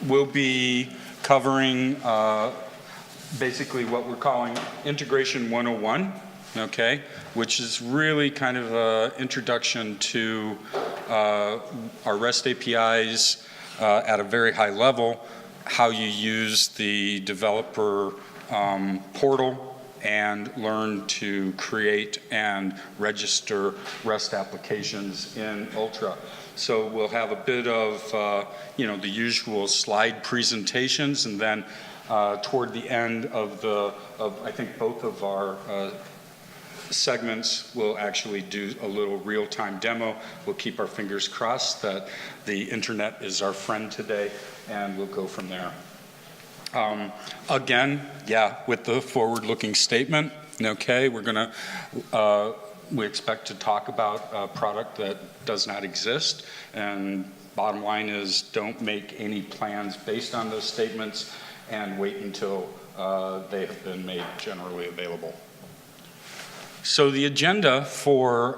we'll be covering basically what we're calling Integration 101, okay, which is really kind of an introduction to our REST APIs at a very high level, how you use the developer portal and learn to create and register REST applications in Ultra. So we'll have a bit of, the usual slide presentations, and then toward the end of I think both of our segments, we'll actually do a little real-time demo. We'll keep our fingers crossed that the internet is our friend today, and we'll go from there. Again, with the forward-looking statement, okay, we expect to talk about a product that does not exist, and bottom line is don't make any plans based on those statements and wait until they have been made generally available. So the agenda for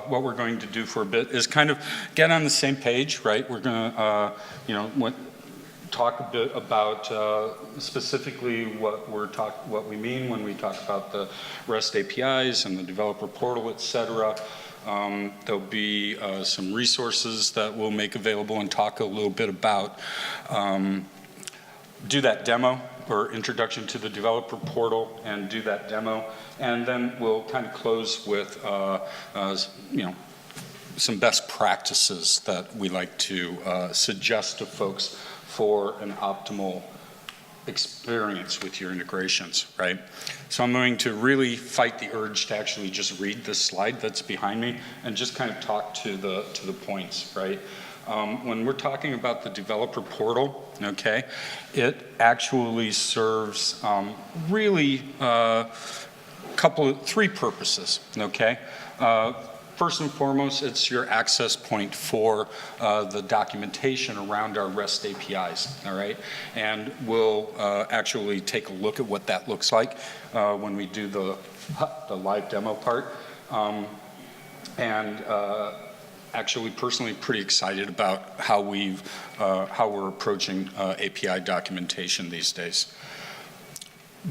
what we're going to do for a bit is kind of get on the same page, right? We're going to, talk a bit about specifically what we mean when we talk about the REST APIs and the developer portal, etc. There'll be some resources that we'll make available and talk a little bit about. Do that demo or introduction to the developer portal and do that demo, and then we'll kind of close with some best practices that we like to suggest to folks for an optimal experience with your integrations, right? So I'm going to really fight the urge to actually just read this slide that's behind me and just kind of talk to the points, right? When we're talking about the developer portal, okay, it actually serves really three purposes, okay? First and foremost, it's your access point for the documentation around our REST APIs, all right? And we'll actually take a look at what that looks like when we do the live demo part. Actually, personally, pretty excited about how we're approaching API documentation these days.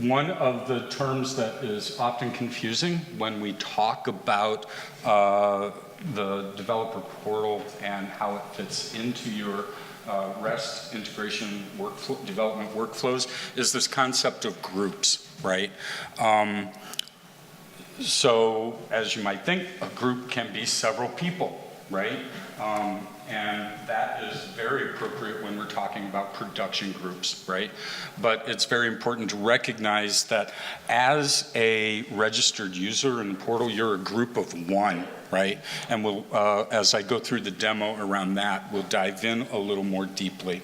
One of the terms that is often confusing when we talk about the developer portal and how it fits into your REST integration development workflows is this concept of groups, right? So as you might think, a group can be several people, right? And that is very appropriate when we're talking about production groups, right? But it's very important to recognize that as a registered user in the portal, you're a group of one, right? And we'll, as I go through the demo around that, we'll dive in a little more deeply.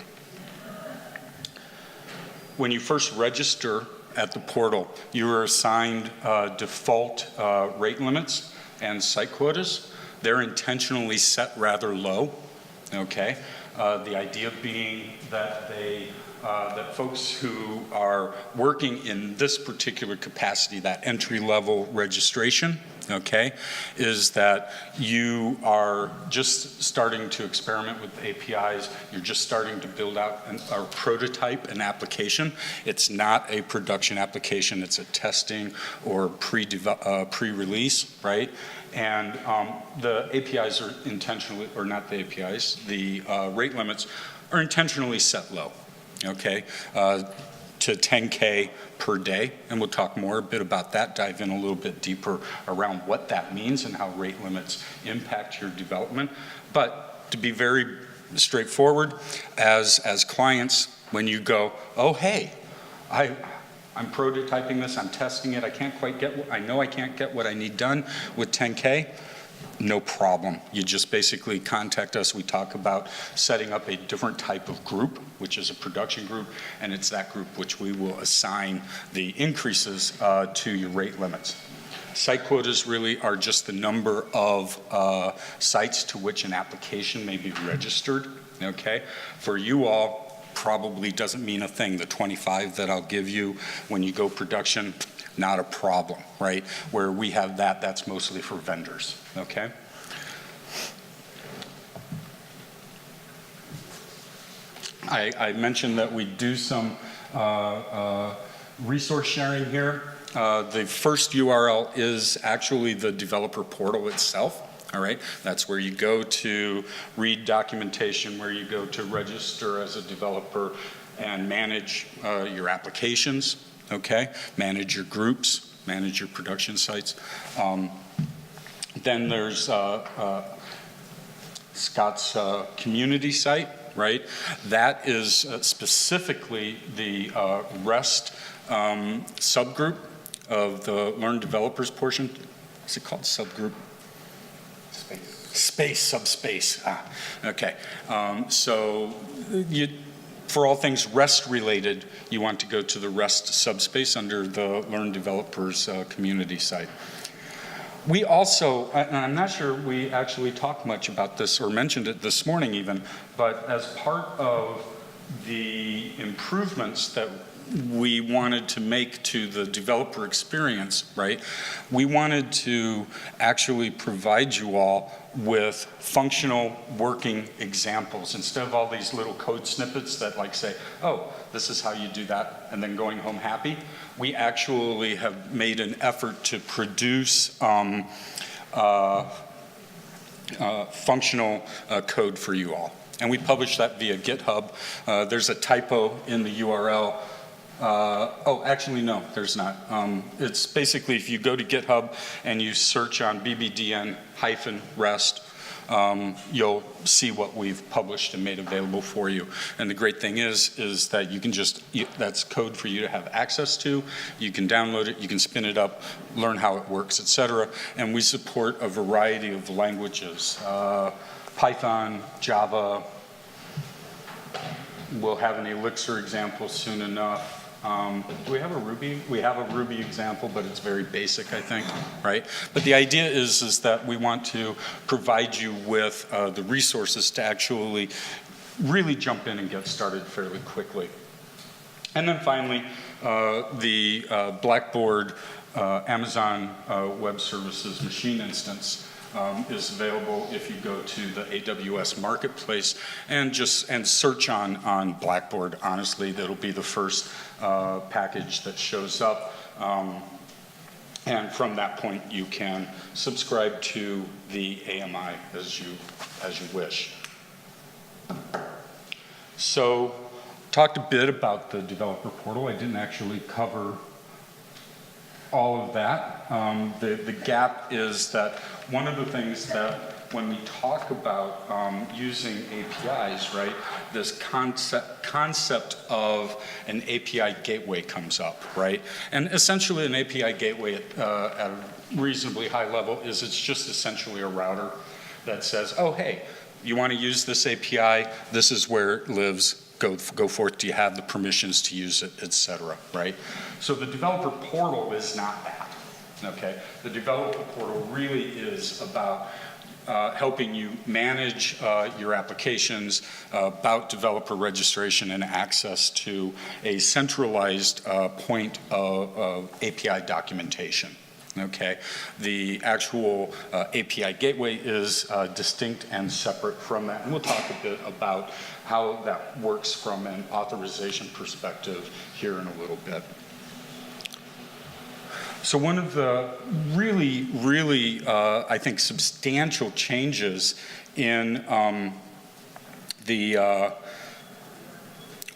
When you first register at the portal, you are assigned default rate limits and site quotas. They're intentionally set rather low, okay? The idea being that that folks who are working in this particular capacity, that entry-level registration, okay, is that you are just starting to experiment with APIs. You're just starting to build out or prototype an application. It's not a production application. It's a testing or pre-release, right? And the APIs are intentionally, or not the APIs, the rate limits are intentionally set low, okay, to 10K per day. And we'll talk more a bit about that, dive in a little bit deeper around what that means and how rate limits impact your development. But to be very straightforward, as clients, when you go, oh, hey, I'm prototyping this, I'm testing it, I know I can't get what I need done with 10K, no problem. You just basically contact us. We talk about setting up a different type of group, which is a production group, and it's that group which we will assign the increases to your rate limits. Site quotas really are just the number of sites to which an application may be registered, okay? For you all, probably doesn't mean a thing. The 25 that I'll give you when you go production, not a problem, right? Where we have that, that's mostly for vendors, okay? I mentioned that we do some resource sharing here. The first URL is actually the developer portal itself. All right, that's where you go to read documentation, where you go to register as a developer and manage your applications, okay? Manage your groups, manage your production sites. Then there's Scott's community site, right? That is specifically the REST subgroup of the Learn Developers portion. Is it called subgroup? Space, subspace. Okay. So for all things REST related, you want to go to the REST subspace under the Learn Developers community site. We also, and I'm not sure we actually talked much about this or mentioned it this morning even, but as part of the improvements that we wanted to make to the developer experience, right? We wanted to actually provide you all with functional working examples instead of all these little code snippets that like say, oh, this is how you do that, and then going home happy. We actually have made an effort to produce functional code for you all. And we publish that via GitHub. There's a typo in the URL. Oh, actually, no, there's not. It's basically if you go to GitHub and you search on bbdn-rest, you'll see what we've published and made available for you. And the great thing is that you can just, that's code for you to have access to. You can download it, you can spin it up, learn how it works, etc. And we support a variety of languages. Python, Java. We'll have an Elixir example soon enough. Do we have a Ruby? We have a Ruby example, but it's very basic, I think, right? But the idea is that we want to provide you with the resources to actually really jump in and get started fairly quickly. And then finally, the Blackboard Amazon Web Services machine instance is available if you go to the AWS Marketplace and search on Blackboard. Honestly, that'll be the first package that shows up. And from that point, you can subscribe to the AMI as you wish. So, talked a bit about the developer portal. I didn't actually cover all of that. The gap is that one of the things that when we talk about using APIs, right, this concept of an API gateway comes up, right? And essentially an API gateway at a reasonably high level is it's just essentially a router that says, oh, hey, you want to use this API, this is where it lives, go forth, do you have the permissions to use it, et cetera, right? So the developer portal is not that, okay? The developer portal really is about helping you manage your applications, about developer registration and access to a centralized point of API documentation. Okay, the actual API gateway is distinct and separate from that, and we'll talk a bit about how that works from an authorization perspective here in a little bit. So one of the really, I think, substantial changes in the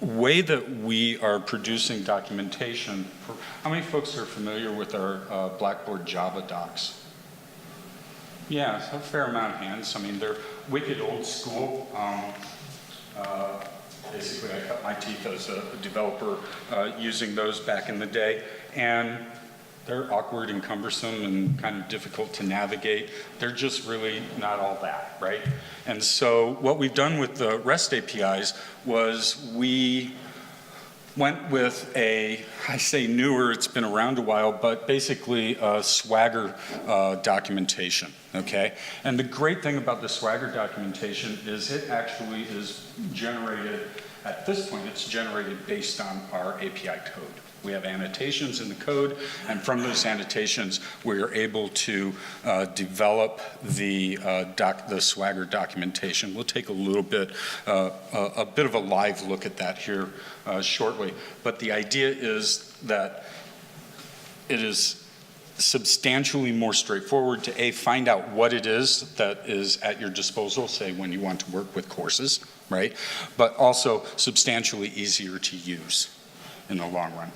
way that we are producing documentation. How many folks are familiar with our Blackboard Java docs? Yeah, a fair amount of hands. I mean, they're wicked old school. Basically, I cut my teeth as a developer using those back in the day. And they're awkward and cumbersome and kind of difficult to navigate. They're just really not all that, right? And so what we've done with the REST APIs was we went with I say newer, it's been around a while, but basically Swagger documentation, okay? And the great thing about the Swagger documentation is it actually is generated, at this point, it's generated based on our API code. We have annotations in the code, and from those annotations, we are able to develop the Swagger documentation. We'll take a little bit, a bit of a live look at that here shortly. But the idea is that it is substantially more straightforward to find out what it is that is at your disposal, say when you want to work with courses, right? But also substantially easier to use in the long run.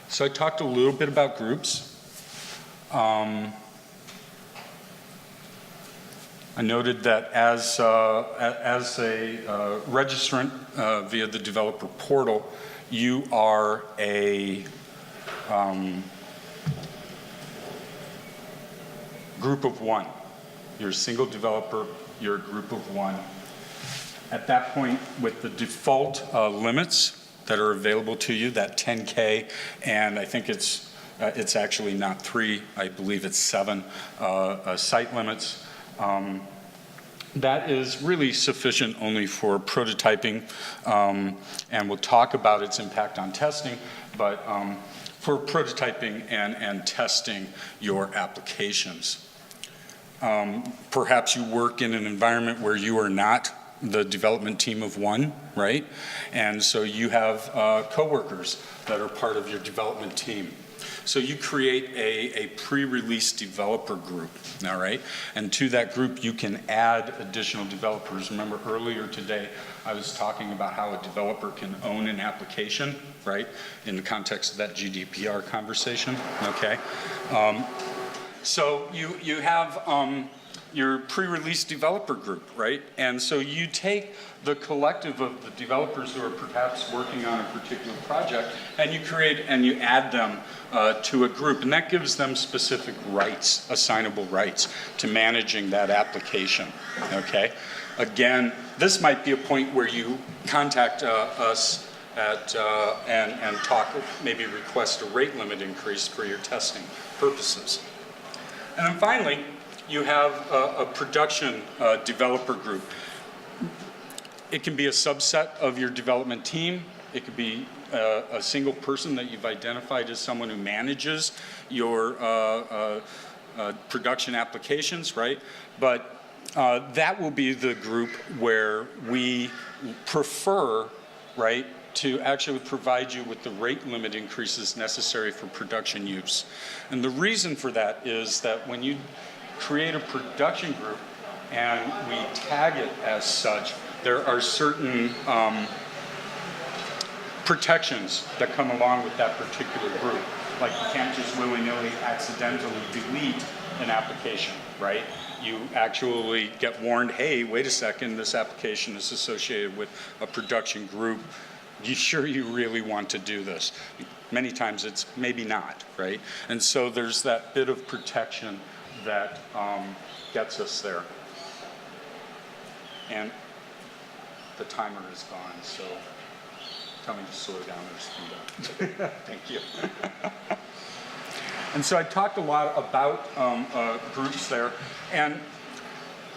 So I talked a little bit about groups. I noted that as a registrant via the developer portal, you are a group of one. You're a single developer, you're a group of one. At that point, with the default limits that are available to you, that 10K, and I think it's actually not 3, I believe it's 7 site limits. That is really sufficient only for prototyping, and we'll talk about its impact on testing, but for prototyping and testing your applications. Perhaps you work in an environment where you are not the development team of one, right? And so you have coworkers that are part of your development team. So you create a pre-release developer group, all right? And to that group, you can add additional developers. Remember earlier today, I was talking about how a developer can own an application, right? In the context of that GDPR conversation, okay? So you have your pre-release developer group, right? And so you take the collective of the developers who are perhaps working on a particular project, and you create and you add them to a group, and that gives them specific rights, assignable rights to managing that application, okay? Again, this might be a point where you contact us and talk, maybe request a rate limit increase for your testing purposes. And then finally, you have a production developer group. It can be a subset of your development team. It could be a single person that you've identified as someone who manages your production applications, right? But that will be the group where we prefer, right, to actually provide you with the rate limit increases necessary for production use. And the reason for that is that when you create a production group and we tag it as such, there are certain protections that come along with that particular group. Like you can't just willy-nilly accidentally delete an application, right? You actually get warned, hey, wait a second, this application is associated with a production group. You sure you really want to do this? Many times it's maybe not, right? And so there's that bit of protection that gets us there. And the timer is gone, so tell me to slow down or speed up. Thank you. And so I talked a lot about groups there, and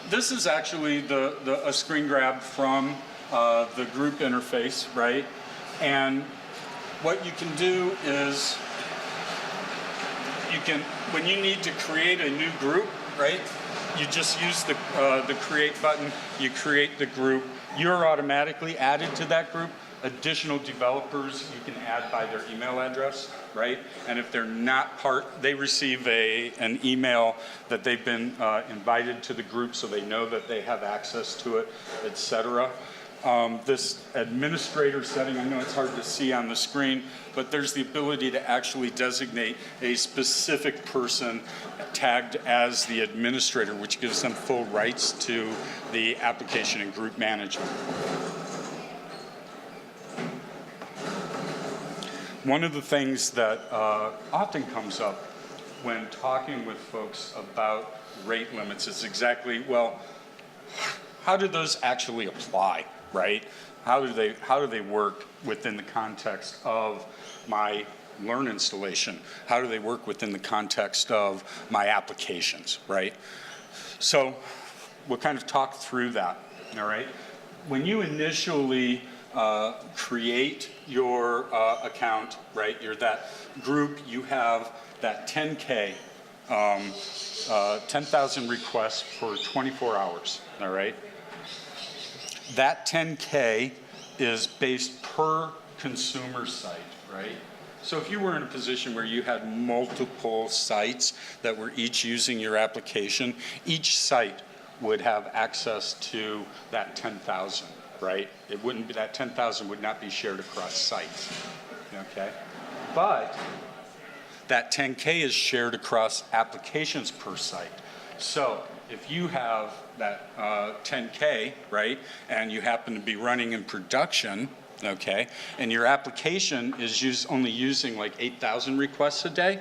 this is actually a screen grab from the group interface, right? And what you can do is you can, when you need to create a new group, right? You just use the create button, you create the group, you're automatically added to that group. Additional developers you can add by their email address, right? And if they're not part, they receive an email that they've been invited to the group so they know that they have access to it, etc. This administrator setting, I know it's hard to see on the screen, but there's the ability to actually designate a specific person tagged as the administrator, which gives them full rights to the application and group management. One of the things that often comes up when talking with folks about rate limits is exactly, well, how do those actually apply, right? How do they work within the context of my Learn installation? How do they work within the context of my applications, right? So we'll kind of talk through that, all right? When you initially create your account, right? You're that group, you have that 10K, 10,000 requests for 24 hours, all right? That 10K is based per consumer site, right? So if you were in a position where you had multiple sites that were each using your application, each site would have access to that 10,000, right? It wouldn't be, that 10,000 would not be shared across sites, okay? But that 10K is shared across applications per site. So if you have that 10K, right, and you happen to be running in production, okay, and your application is only using like 8,000 requests a day,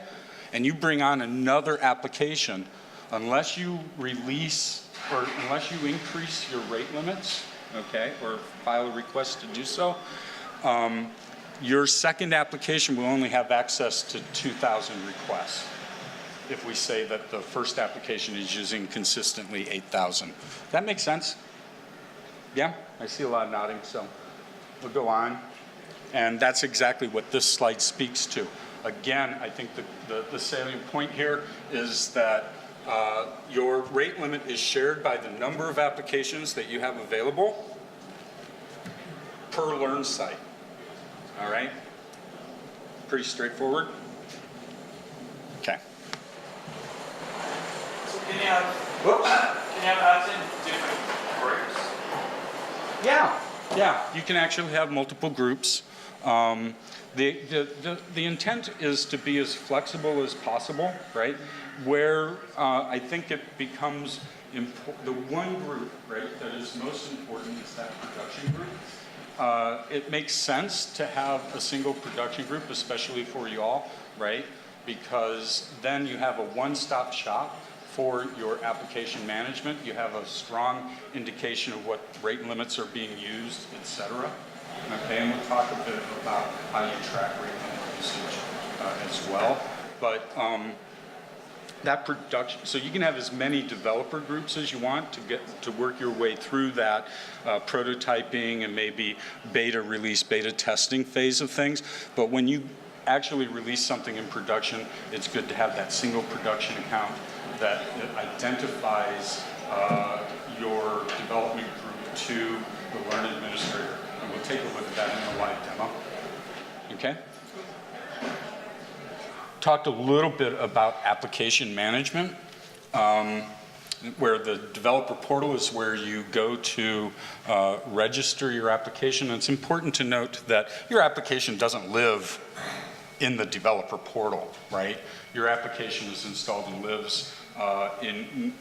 and you bring on another application, unless you release or unless you increase your rate limits, okay, or file a request to do so, your second application will only have access to 2,000 requests. If we say that the first application is using consistently 8,000. That makes sense? Yeah, I see a lot of nodding, so we'll go on. And that's exactly what this slide speaks to. Again, I think the salient point here is that your rate limit is shared by the number of applications that you have available per learn site. All right? Pretty straightforward. Okay. So can you have ads in different groups? Yeah, you can actually have multiple groups. The intent is to be as flexible as possible, right? Where I think it becomes the one group, right, that is most important is that production group. It makes sense to have a single production group, especially for you all, right? Because then you have a one-stop shop for your application management. You have a strong indication of what rate limits are being used, et cetera. Okay, and we'll talk a bit about how you track rate limit usage as well. But that production, so you can have as many developer groups as you want to get to work your way through that prototyping and maybe beta release, beta testing phase of things. But when you actually release something in production, it's good to have that single production account that identifies your development group to the Learn Administrator. And we'll take a look at that in a live demo. Okay? Talked a little bit about application management, where the developer portal is where you go to register your application. And it's important to note that your application doesn't live in the developer portal, right? Your application is installed and lives in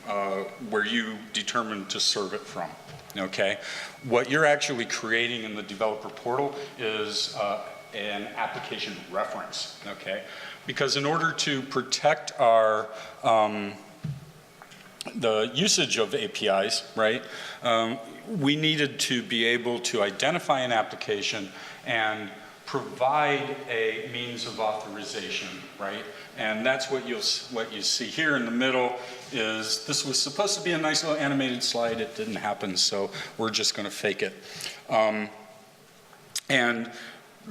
where you determine to serve it from, okay? What you're actually creating in the developer portal is an application reference, okay? Because in order to protect our the usage of APIs, right, we needed to be able to identify an application and provide a means of authorization, right? And that's what you see here in the middle is, this was supposed to be a nice little animated slide. It didn't happen, so we're just going to fake it. And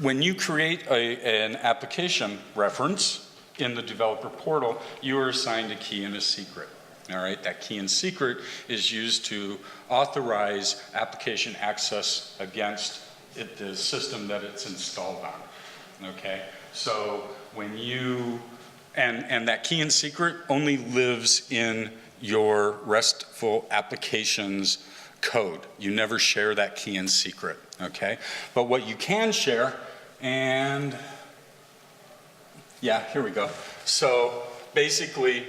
when you create an application reference in the developer portal, you are assigned a key and a secret. All right, that key and secret is used to authorize application access against the system that it's installed on, okay? So when you, and that key and secret only lives in your RESTful applications code. You never share that key and secret, okay? But what you can share, and yeah, here we go. So basically,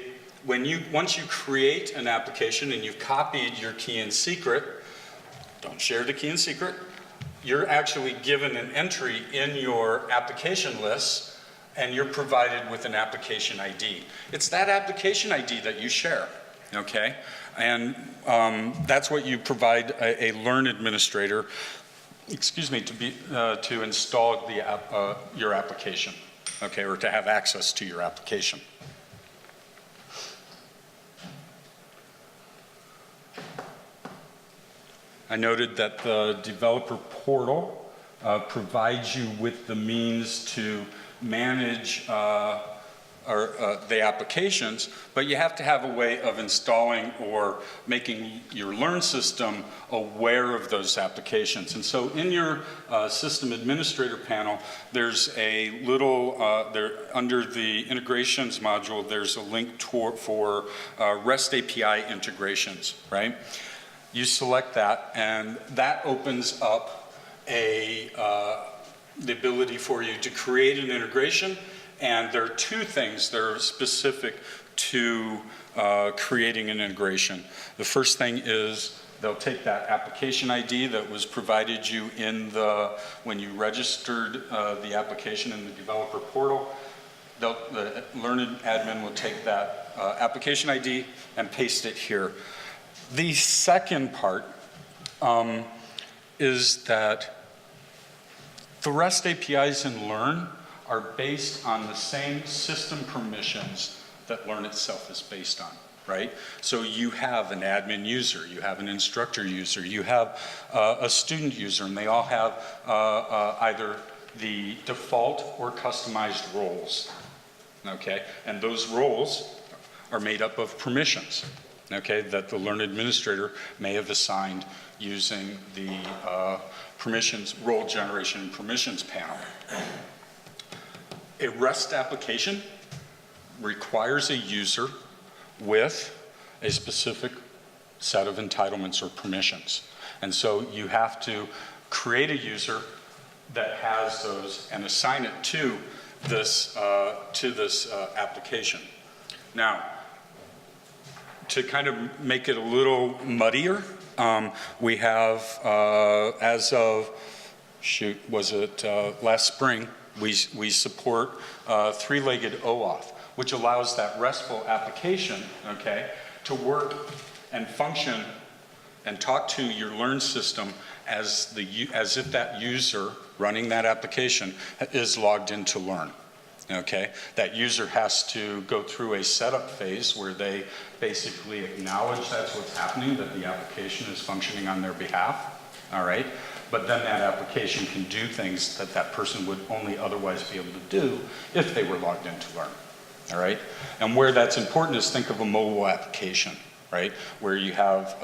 once you create an application and you've copied your key and secret, don't share the key and secret, you're actually given an entry in your application list and you're provided with an application ID. It's that application ID that you share, okay? And that's what you provide a Learn Administrator, excuse me, to install your application, okay, or to have access to your application. I noted that the developer portal provides you with the means to manage the applications, but you have to have a way of installing or making your Learn system aware of those applications. And so in your system administrator panel, there's a little, under the integrations module, there's a link for REST API integrations, right? You select that, and that opens up the ability for you to create an integration. And there are two things that are specific to creating an integration. The first thing is they'll take that application ID that was provided you when you registered the application in the developer portal. The Learned admin will take that application ID and paste it here. The second part is that the REST APIs in Learn are based on the same system permissions that Learn itself is based on, right? So you have an admin user, you have an instructor user, you have a student user, and they all have either the default or customized roles, okay? And those roles are made up of permissions, okay, that the Learn administrator may have assigned using the permissions, role generation and permissions panel. A REST application requires a user with a specific set of entitlements or permissions. And so you have to create a user that has those and assign it to this application. Now, to kind of make it a little muddier, we have, as of, last spring, we support three-legged Oauth, which allows that RESTful application, okay, to work and function and talk to your Learn system as if that user running that application is logged into Learn. Okay, that user has to go through a setup phase where they basically acknowledge that's what's happening, that the application is functioning on their behalf, all right? But then that application can do things that that person would only otherwise be able to do if they were logged into Learn, all right? And where that's important is think of a mobile application, right? Where you have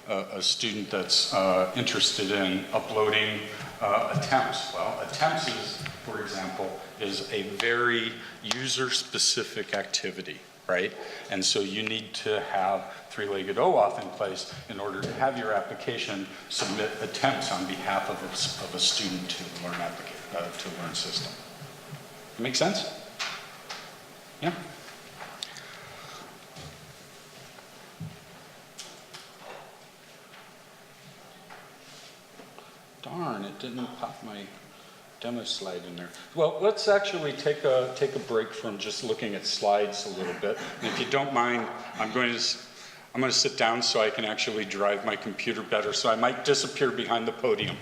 a student that's interested in uploading attempts. Well, attempts is, for example, is a very user-specific activity, right? And so you need to have three-legged OAuth in place in order to have your application submit attempts on behalf of a student to Learn system. Make sense? Yeah? Darn, it didn't pop my demo slide in there. Well, let's actually take a break from just looking at slides a little bit. And if you don't mind, I'm going to sit down so I can actually drive my computer better. So I might disappear behind the podium.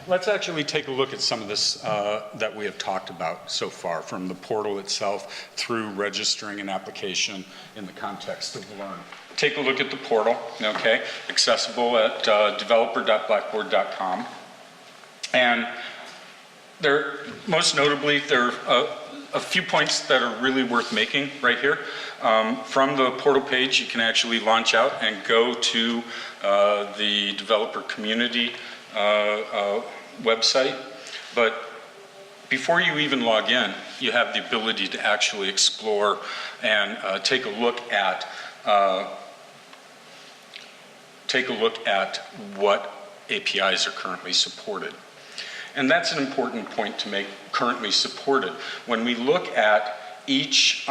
Let's actually take a look at some of this that we have talked about so far, from the portal itself through registering an application in the context of Learn. Take a look at the portal, okay? Accessible at developer.blackboard.com. And most notably, there are a few points that are really worth making right here. From the portal page, you can actually launch out and go to the developer community website. But before you even log in, you have the ability to actually explore and take a look at what APIs are currently supported. And that's an important point to make, currently supported. When we look at each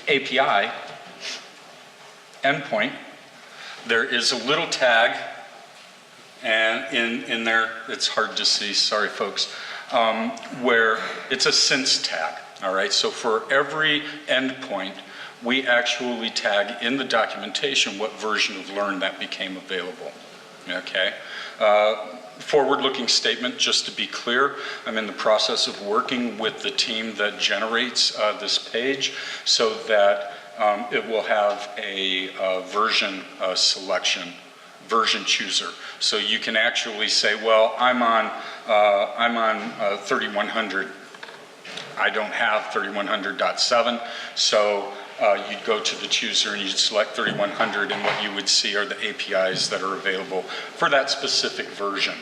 API endpoint, there is a little tag, and in there, it's hard to see, sorry folks, where it's a since tag, all right? So for every endpoint, we actually tag in the documentation what version of Learn that became available, okay? Forward-looking statement, just to be clear, I'm in the process of working with the team that generates this page so that it will have a version selection version chooser. So you can actually say, well, I'm on 3100. I don't have 3100.7, so you'd go to the chooser and you'd select 3100, and what you would see are the APIs that are available for that specific version.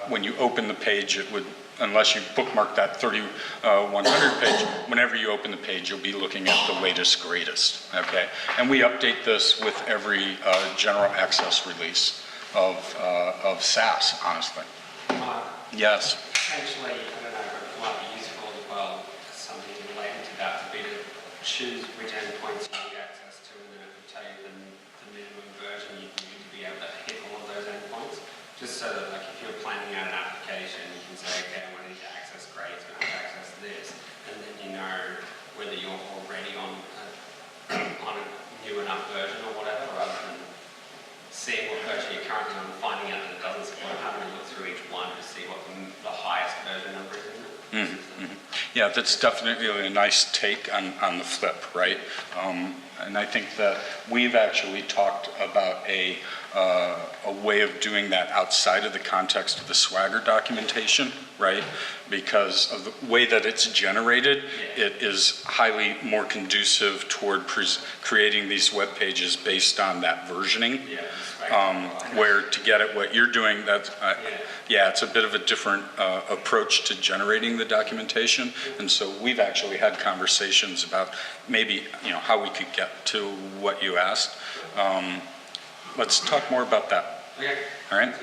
When you open the page, it would, unless you bookmark that 3100 page, whenever you open the page, you'll be looking at the latest, greatest, okay? And we update this with every general access release of SaaS, honestly. Yes? Actually, I don't know, but it might be useful as well, something related to that would be to choose which endpoints you need access to, and then it would tell you the minimum version you need to be able to hit all of those endpoints. Just so that, like, if you're planning out an application, you can say, okay, I want to need to access grades, I want to access this, and then you know whether you're already on a new enough version or whatever, rather than seeing what version you're currently on, finding out that it doesn't support, having to look through each one to see what the highest version number is in it. Yeah, that's definitely a nice take on the flip, right? And I think that we've actually talked about a way of doing that outside of the context of the Swagger documentation, right? Because of the way that it's generated, it is highly more conducive toward creating these web pages based on that versioning. Where to get at what you're doing, that's, yeah, it's a bit of a different approach to generating the documentation. And so we've actually had conversations about maybe, how we could get to what you asked. Let's talk more about that. Okay. All right?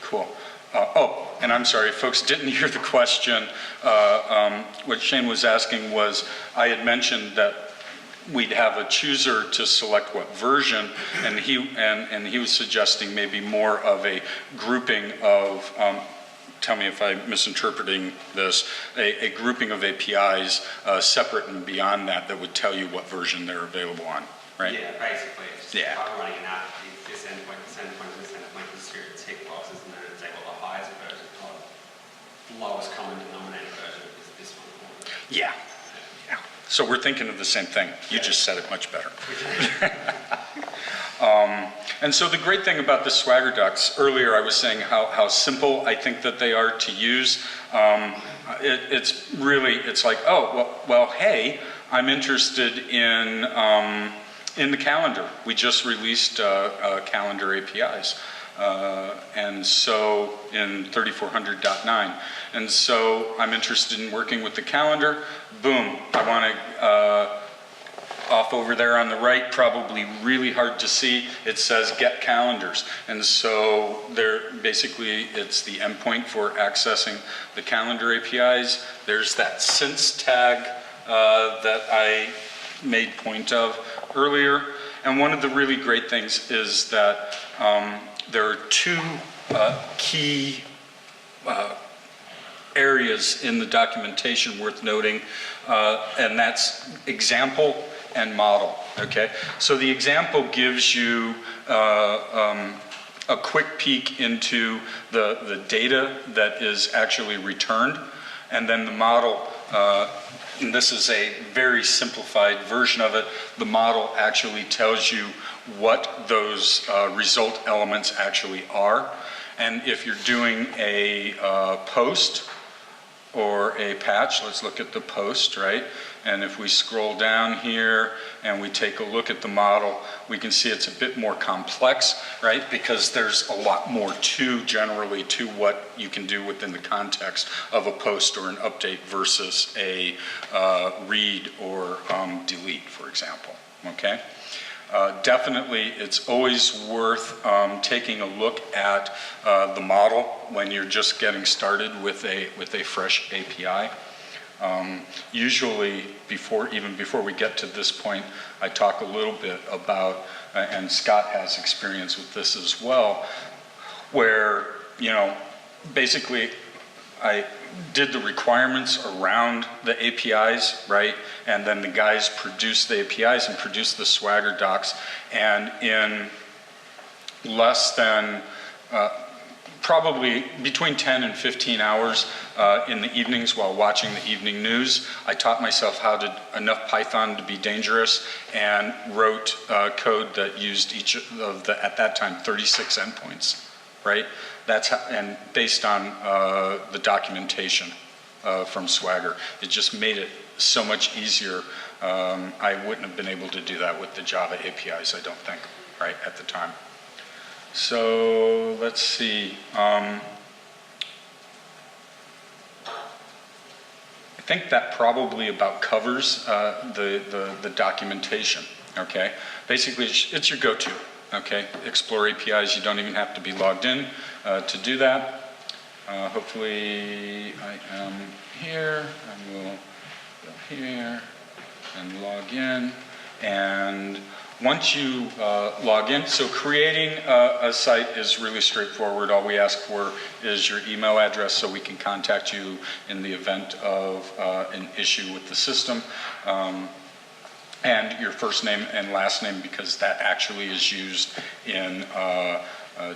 Cool. Oh, and I'm sorry, folks didn't hear the question. What Shane was asking was, I had mentioned that we'd have a chooser to select what version, and he was suggesting maybe more of a grouping of, tell me if I'm misinterpreting this, a grouping of APIs separate and beyond that would tell you what version they're available on, right? Yeah, basically, it's just Yeah. if I'm running an app, this endpoint, this endpoint, this endpoint, this series of tick boxes, and then it'd say, well, the highest version, or lowest common denominator version is this one. Yeah. So we're thinking of the same thing. You just said it much better. And so the great thing about the Swagger docs, earlier I was saying how simple I think that they are to use. It's like, oh, well, hey, I'm interested in the calendar. We just released calendar APIs. And so in 3400.9. And so I'm interested in working with the calendar. Boom, I want to, off over there on the right, probably really hard to see, it says get calendars. And so basically it's the endpoint for accessing the calendar APIs. There's that since tag that I made point of earlier. And one of the really great things is that there are two key areas in the documentation worth noting, and that's example and model, okay? So the example gives you a quick peek into the data that is actually returned, and then the model, and this is a very simplified version of it, the model actually tells you what those result elements actually are. And if you're doing a post or a patch, let's look at the post, right? And if we scroll down here and we take a look at the model, we can see it's a bit more complex, right? Because there's a lot more generally to what you can do within the context of a post or an update versus a read or delete, for example, okay? Definitely, it's always worth taking a look at the model when you're just getting started with a fresh API. Usually, even before we get to this point, I talk a little bit about, and Scott has experience with this as well, where, basically I did the requirements around the APIs, right? And then the guys produced the APIs and produced the Swagger docs. And in less than probably between 10 and 15 hours in the evenings while watching the evening news. I taught myself enough Python to be dangerous and wrote code that used each of the, at that time, 36 endpoints, right? That's how, and based on the documentation from Swagger. It just made it so much easier. I wouldn't have been able to do that with the Java APIs, I don't think, right, at the time. So let's see. I think that probably about covers the documentation, okay? Basically, it's your go-to, okay? Explore APIs, you don't even have to be logged in to do that. Hopefully I am here, and we'll go here and log in. And once you log in, so creating a site is really straightforward. All we ask for is your email address so we can contact you in the event of an issue with the system. And your first name and last name, because that actually is used in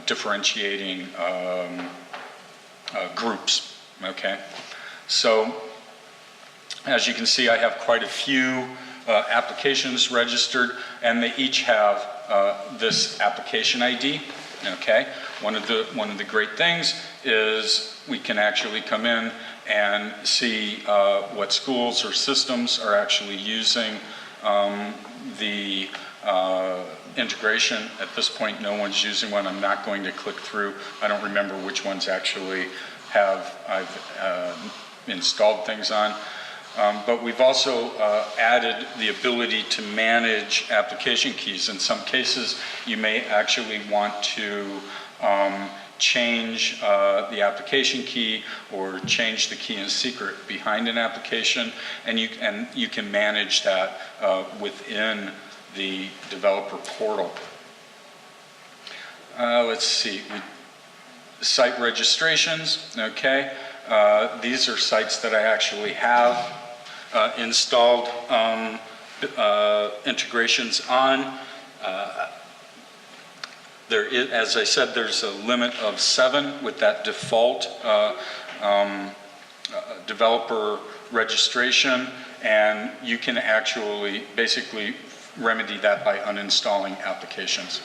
differentiating groups, okay? So as you can see, I have quite a few applications registered, and they each have this application ID, okay? One of the great things is we can actually come in and see what schools or systems are actually using the integration. At this point, no one's using one. I'm not going to click through. I don't remember which ones actually I've installed things on. But we've also added the ability to manage application keys. In some cases, you may actually want to change the application key or change the key and secret behind an application, and you can manage that within the developer portal. Let's see, site registrations, okay. These are sites that I actually have installed integrations on. There is, as I said, there's a limit of 7 with that default developer registration, and you can actually basically remedy that by uninstalling applications.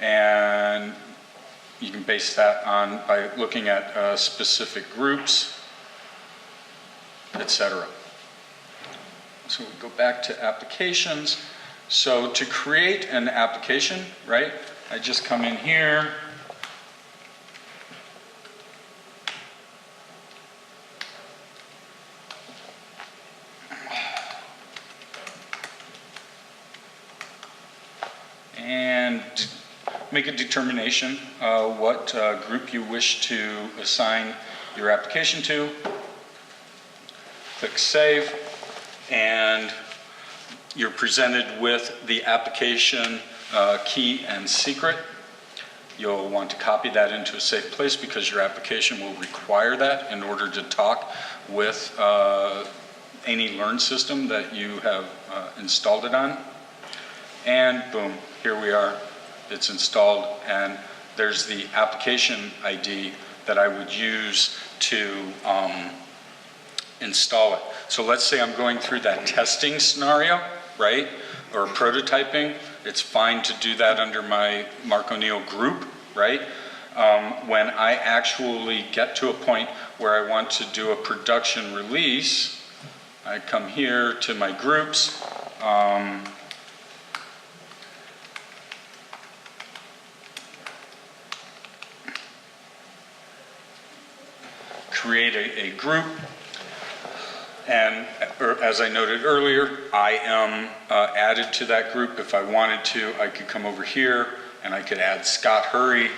And you can base that on by looking at specific groups, etc. So we go back to applications. So to create an application, right, I just come in here, and make a determination what group you wish to assign your application to. Click Save, and you're presented with the application key and secret. You'll want to copy that into a safe place because your application will require that in order to talk with any Learn system that you have installed it on. And boom, here we are. It's installed, and there's the application ID that I would use to install it. So let's say I'm going through that testing scenario, right, or prototyping. It's fine to do that under my Mark O'Neill group, right? When I actually get to a point where I want to do a production release, I come here to my groups. Create a group, and as I noted earlier, I am added to that group. If I wanted to, I could come over here and I could add Scott Hurry.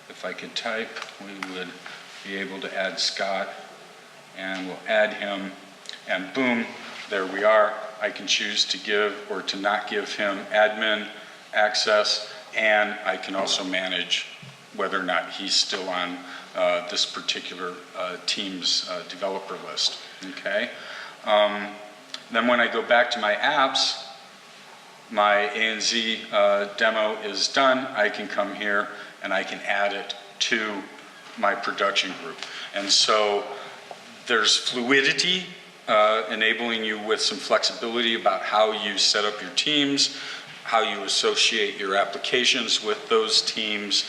If I could type, we would be able to add Scott, and we'll add him, and boom, there we are. I can choose to give or to not give him admin access, and I can also manage whether or not he's still on this particular team's developer list, okay? Then when I go back to my apps, my ANZ demo is done. I can come here and I can add it to my production group. And so there's fluidity, enabling you with some flexibility about how you set up your teams, how you associate your applications with those teams,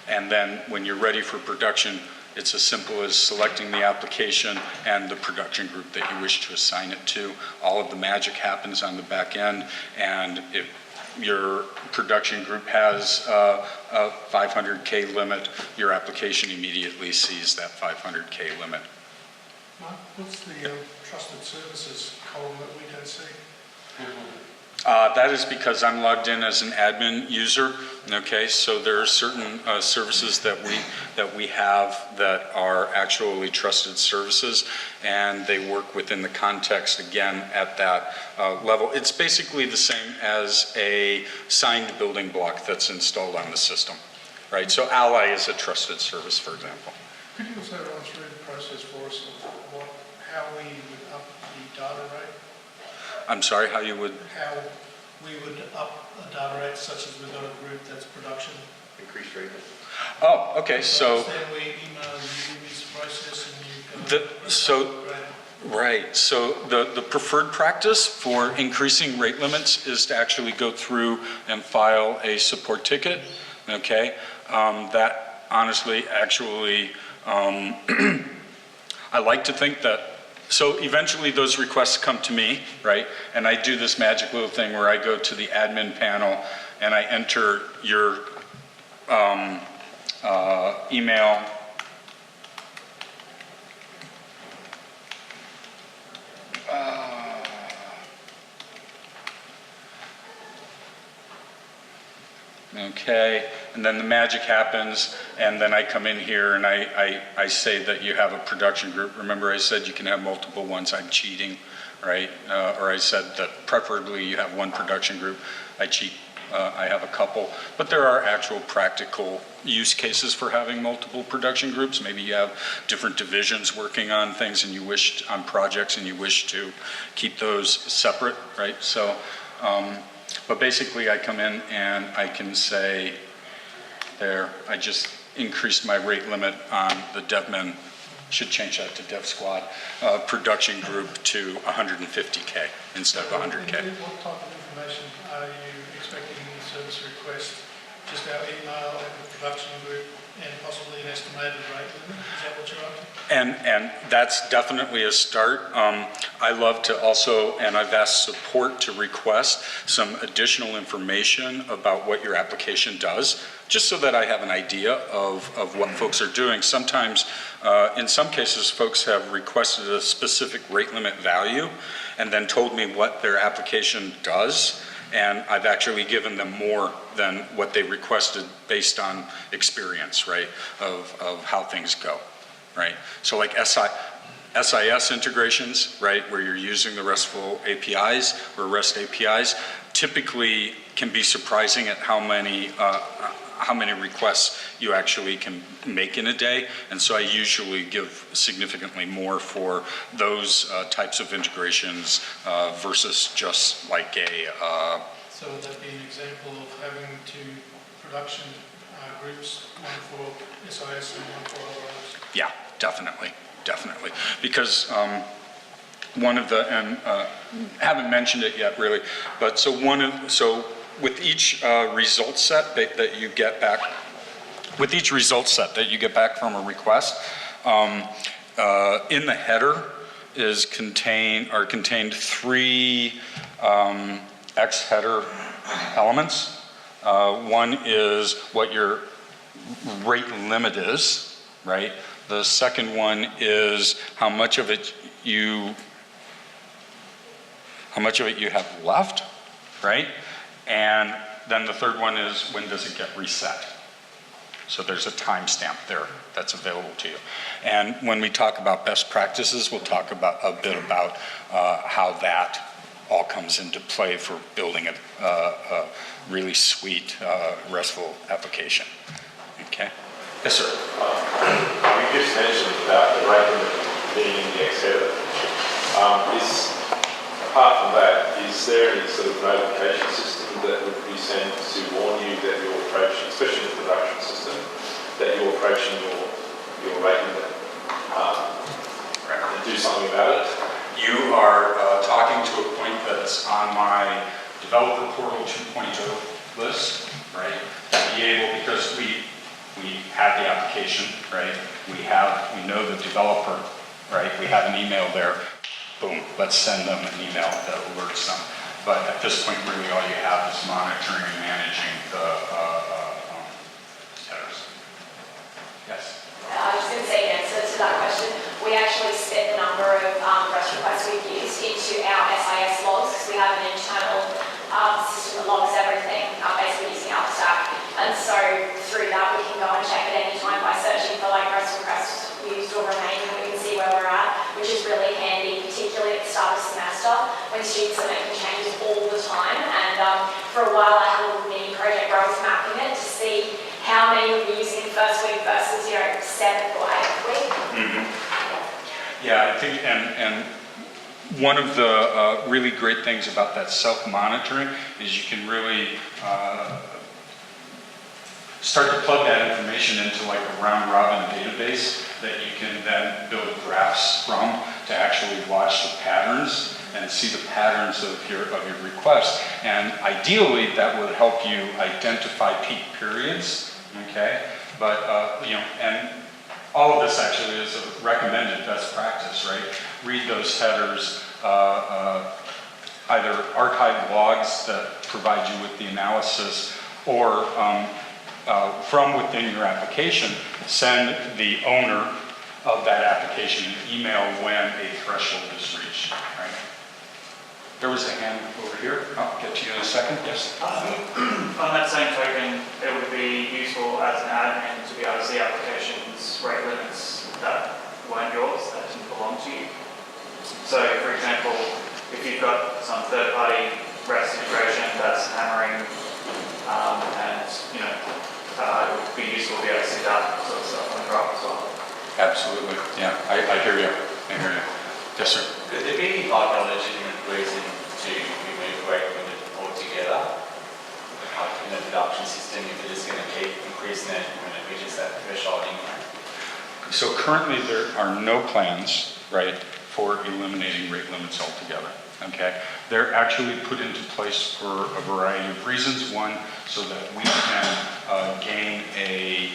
and then when you're ready for production, it's as simple as selecting the application and the production group that you wish to assign it to. All of the magic happens on the back end, and if your production group has a 500K limit, your application immediately sees that 500K limit. Mark, what's the trusted services column that we don't see? That is because I'm logged in as an admin user. Okay, so there are certain services that we have that are actually trusted services, and they work within the context again at that level. It's basically the same as a signed building block that's installed on the system, right? So Ally is a trusted service, for example. Could you also run through the process for us of how we would up the data rate? I'm sorry, how you would? How we would up a data rate, such as we've got a group that's production. Increase rate. Oh, okay, so. Then we email you this process and you go. Right, so the preferred practice for increasing rate limits is to actually go through and file a support ticket, okay? That honestly, actually, I like to think that, so eventually those requests come to me, right? And I do this magic little thing where I go to the admin panel and I enter your email. Okay, and then the magic happens, and then I come in here and I say that you have a production group. Remember I said you can have multiple ones. I'm cheating, right? Or I said that preferably you have one production group. I cheat. I have a couple, but there are actual practical use cases for having multiple production groups. Maybe you have different divisions working on things and you wish, on projects, and you wish to keep those separate, right? So, but basically I come in and I can say, there, I just increased my rate limit on the DevMen, should change that to Dev Squad, production group to 150K instead of 100K. What type of information are you expecting in the service request? Just our email and the production group and possibly an estimated rate limit? Is that what you're after? And that's definitely a start. I love to also, and I've asked support to request some additional information about what your application does, just so that I have an idea of what folks are doing. Sometimes, in some cases, folks have requested a specific rate limit value and then told me what their application does, and I've actually given them more than what they requested based on experience, right, of how things go, right? So like SIS integrations, right, where you're using the RESTful APIs or REST APIs, typically can be surprising at how many requests you actually can make in a day. And so I usually give significantly more for those types of integrations versus just like a... So would that be an example of having two production groups, one for SIS and one for other apps? Yeah, definitely. Because one of the, and haven't mentioned it yet really, but so with each result set that you get back, from a request, in the header are contained three X header elements. One is what your rate limit is, right? The second one is how much of it you have left, right? And then the third one is when does it get reset? So there's a timestamp there that's available to you. And when we talk about best practices, we'll talk about a bit about how that all comes into play for building a really sweet RESTful application. Okay? Yes, sir. You just mentioned about the rate limit being in the X header. Apart from that, is there any sort of notification system that would be sent to warn you that you're approaching, especially the production system, that you're approaching your rate limit, and do something about it? You are talking to a point that's on my Developer Portal 2.0 list, right? To be able, because we have the application, right? We know the developer, right? We have an email there. Boom, let's send them an email that alerts them. But at this point, really all you have is monitoring and managing the headers. Yes? I was going to say in answer to that question, we actually split the number of REST requests we've used into our SIS logs, because we have an internal system that logs everything, basically using our stack. And so through that, we can go and check at any time by searching for like REST requests used or remaining, and we can see where we're at, which is really handy, particularly at the start of the semester when students are making changes all the time. And for a while, I had a little mini project where I was mapping it to see how many we were using in the first week versus, 7th or 8th week. Mm-hmm. Yeah, I think, and one of the really great things about that self-monitoring is you can really start to plug that information into like a round-robin database that you can then build graphs from to actually watch the patterns and see the patterns of your requests. And ideally, that would help you identify peak periods, okay? But, and all of this actually is a recommended best practice, right? Read those headers, either archive logs that provide you with the analysis, or from within your application, send the owner of that application an email when a threshold is reached, right? There was a hand over here. I'll get to you in a second. Yes? On that same token, it would be useful as an admin to be able to see applications rate limits that weren't yours, that didn't belong to you. So, for example, if you've got some third-party REST integration that's hammering, and it would be useful to be able to see that sort of stuff on the graph as well. Absolutely. Yeah, I hear you. I hear you. Yes, sir. Could there be like a legitimate reason to remove rate limit altogether? Like in the production system, if they're just going to keep increasing it when it reaches that threshold anyway? So currently there are no plans, right, for eliminating rate limits altogether. Okay, they're actually put into place for a variety of reasons. One, so that we can gain a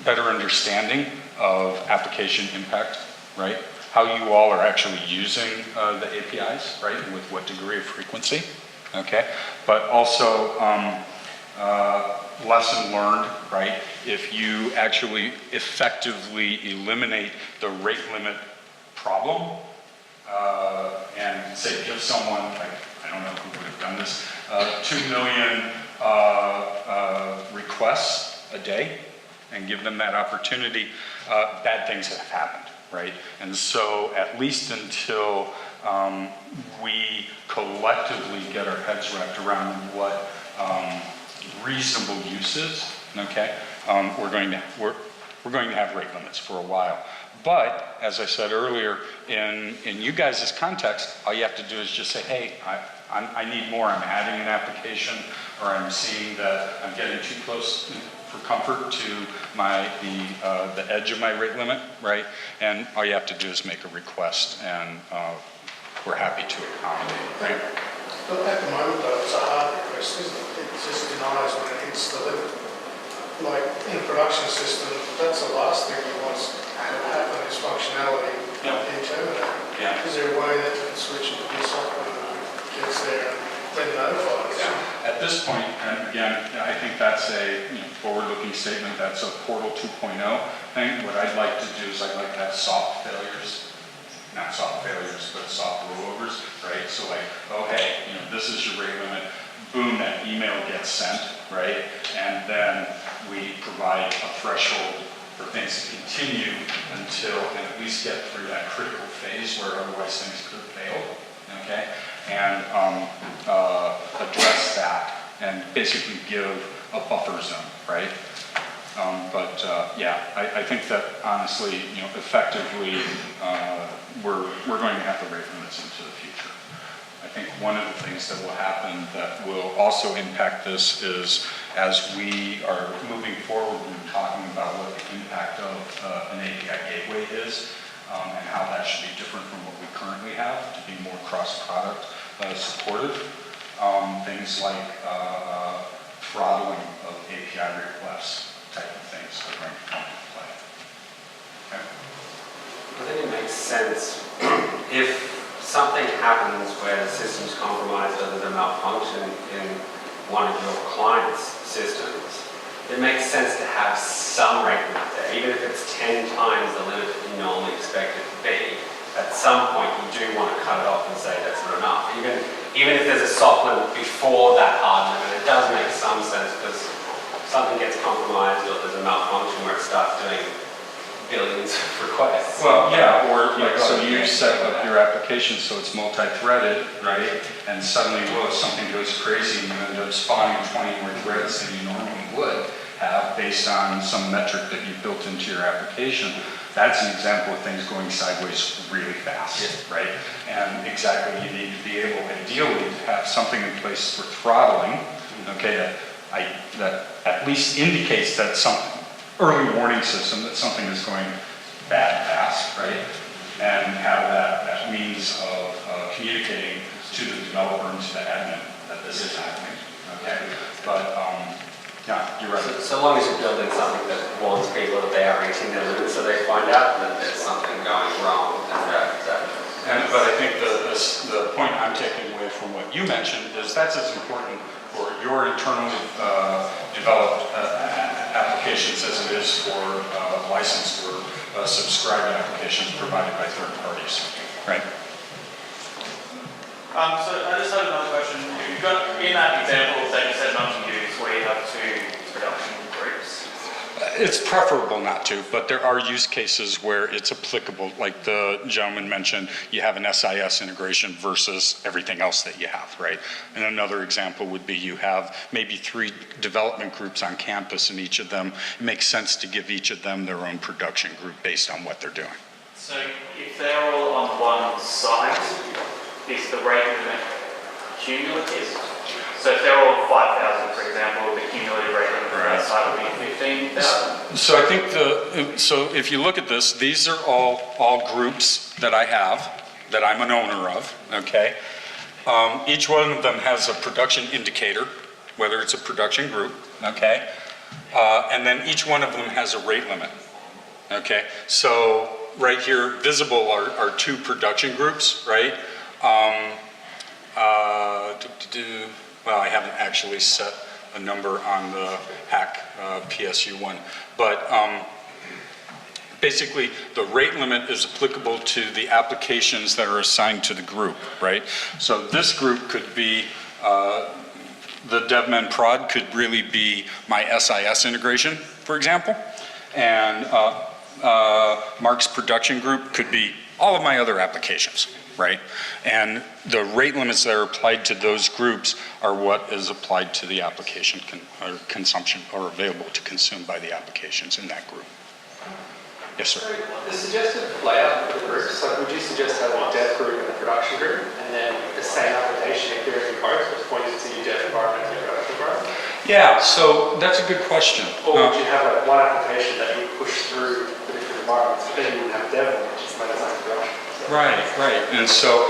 better understanding of application impact, right? How you all are actually using the APIs, right? And with what degree of frequency, okay? But also lesson learned, right? If you actually effectively eliminate the rate limit problem, and say give someone, like, I don't know who would have done this, 2 million requests a day and give them that opportunity, bad things have happened, right? And so at least until we collectively get our heads wrapped around what reasonable use is, okay, we're going to have rate limits for a while. But, as I said earlier, in you guys' context, all you have to do is just say, hey, I need more. I'm adding an application, or I'm seeing that I'm getting too close for comfort to the edge of my rate limit, right? And all you have to do is make a request, and we're happy to accommodate, right? But at the moment, though, it's a hard request, isn't it? It just denies when it hits the limit. Like in a production system, that's the last thing you want to happen is functionality being terminated. Yeah. Is there a way that you can switch it to this up when it gets there and then notify us? Yeah. At this point, and again, I think that's a forward-looking statement. That's a Portal 2.0 thing. What I'd like to do is I'd like to have soft failures, not soft failures, but soft rollovers, right? So like, oh hey, this is your rate limit. Boom, that email gets sent, right? And then we provide a threshold for things to continue until and at least get through that critical phase where otherwise things could fail, okay? And address that and basically give a buffer zone, right? Yeah, I think that honestly, effectively, we're going to have the rate limits into the future. I think one of the things that will happen that will also impact this is as we are moving forward and talking about what the impact of an API gateway is and how that should be different from what we currently have to be more cross-product supported. Things like throttling of API requests type of things are going to come into play. Okay. I think it makes sense if something happens where the system's compromised or there's a malfunction in one of your client's systems, it makes sense to have some rate limit there, even if it's 10 times the limit that you normally expect it to be. At some point, you do want to cut it off and say that's not enough. Even if there's a soft limit before that hard limit, it does make some sense because something gets compromised or there's a malfunction where it starts doing billions of requests. Well, yeah, or so you set up your application so it's multi-threaded, right? And suddenly, something goes crazy and you end up spawning 20 more threads than you normally would have based on some metric that you built into your application. That's an example of things going sideways really fast, right? And exactly, you need to be able, ideally, to have something in place for throttling, okay, that at least indicates that something, early warning system that something is going bad fast, right? And have that means of communicating to the developer and to the admin that this is happening, okay? But, yeah, you're right. So long as you're building something that warns people that they are reaching their limit so they find out that there's something going wrong. But I think the point I'm taking away from what you mentioned is that's as important for your internally developed applications as it is for licensed or subscribed applications provided by third parties, right? So I just had another question. You've got, in that example that you said not to use, where you have two production groups. It's preferable not to, but there are use cases where it's applicable. Like the gentleman mentioned, you have an SIS integration versus everything else that you have, right? And another example would be you have maybe 3 development groups on campus, and each of them, it makes sense to give each of them their own production group based on what they're doing. So if they're all on one site, is the rate limit cumulative? So if they're all 5,000, for example, the cumulative rate limit for that site would be 15,000? So I think so if you look at this, these are all groups that I have, that I'm an owner of, okay? Each one of them has a production indicator, whether it's a production group, okay? And then each one of them has a rate limit, okay? So right here, visible are 2 production groups, right? Well, I haven't actually set a number on the hack PSU one, but basically the rate limit is applicable to the applications that are assigned to the group, right? So this group could be, the DevMen prod could really be my SIS integration, for example, and Mark's production group could be all of my other applications, right? And the rate limits that are applied to those groups are what is applied to the application or consumption or available to consume by the applications in that group. Yes, sir. So the suggested layout for the groups, like would you suggest having a dev group and a production group, and then the same application appearing in both, which pointed to your dev environment and your production environment? Yeah, so that's a good question. Or would you have like one application that you would push through the different environments, but then you wouldn't have dev one, which is made as like production? Right. And so,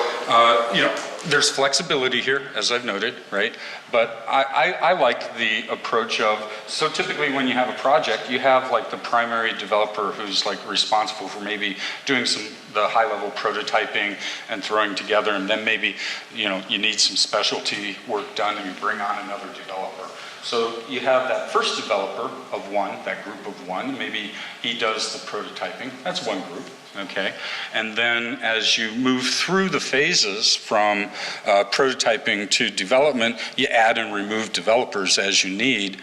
there's flexibility here, as I've noted, right? But I like the approach of, so typically when you have a project, you have like the primary developer who's like responsible for maybe doing the high-level prototyping and throwing together, and then maybe, you need some specialty work done and you bring on another developer. So you have that first developer of one, that group of one, maybe he does the prototyping, that's one group. Okay, and then as you move through the phases from prototyping to development, you add and remove developers as you need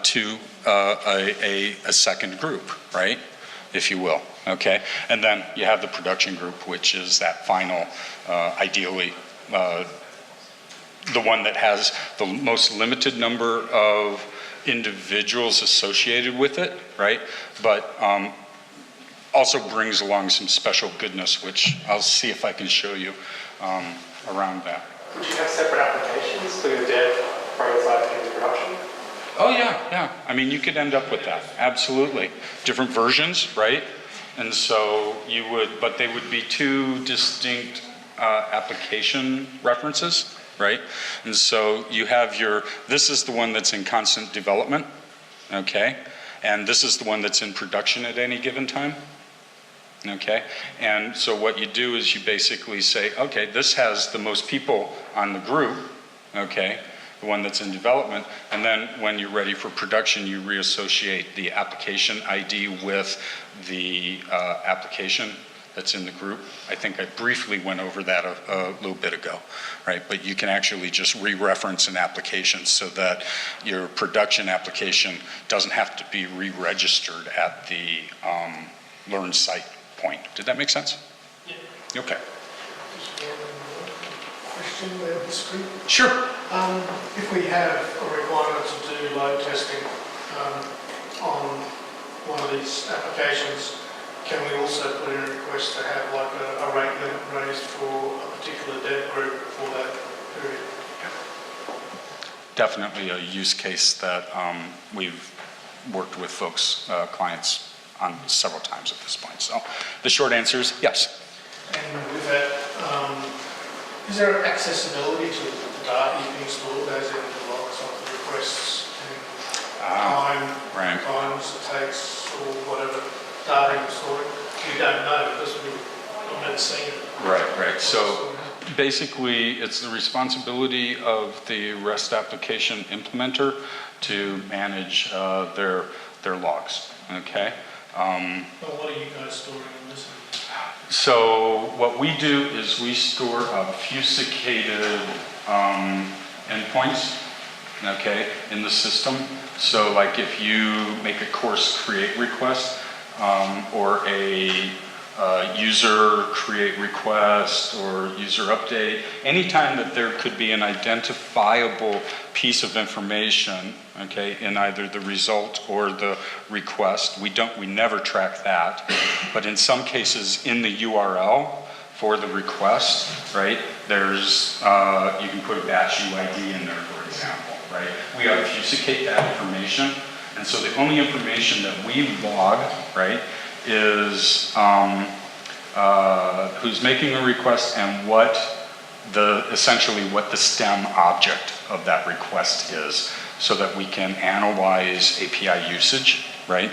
to a second group, right, if you will, okay? And then you have the production group, which is that final, ideally, the one that has the most limited number of individuals associated with it, right? But also brings along some special goodness, which I'll see if I can show you around that. Would you have separate applications for your dev, prototype, and production? Oh yeah. I mean, you could end up with that, absolutely. Different versions, right? And so you would, but they would be two distinct application references, right? And so you have this is the one that's in constant development, okay? And this is the one that's in production at any given time, okay? And so what you do is you basically say, okay, this has the most people on the group, okay? The one that's in development, and then when you're ready for production, you reassociate the application ID with the application that's in the group. I think I briefly went over that a little bit ago, right? But you can actually just re-reference an application so that your production application doesn't have to be re-registered at the learn site point. Did that make sense? Yeah. Okay. Question about the screen. Sure. If we have a requirement to do load testing on one of these applications, can we also put in a request to have like a rate limit raised for a particular dev group for that period? Definitely a use case that we've worked with folks, clients on several times at this point. So the short answer is yes. And with that, is there accessibility to the data being stored, as in the logs of the requests and times it takes, or whatever data you're storing? You don't know because we've never seen it. Right. So basically, it's the responsibility of the REST application implementer to manage their logs. Okay. But what are you guys storing in this? So what we do is we store obfuscated endpoints, okay, in the system. So like if you make a course create request or a user create request or user update, anytime that there could be an identifiable piece of information, okay, in either the result or the request, we never track that, but in some cases in the URL for the request, right, there's, you can put a batch UID in there, for example, right? We obfuscate that information, and so the only information that we log, right, is who's making a request and essentially what the stem object of that request is, so that we can analyze API usage, right?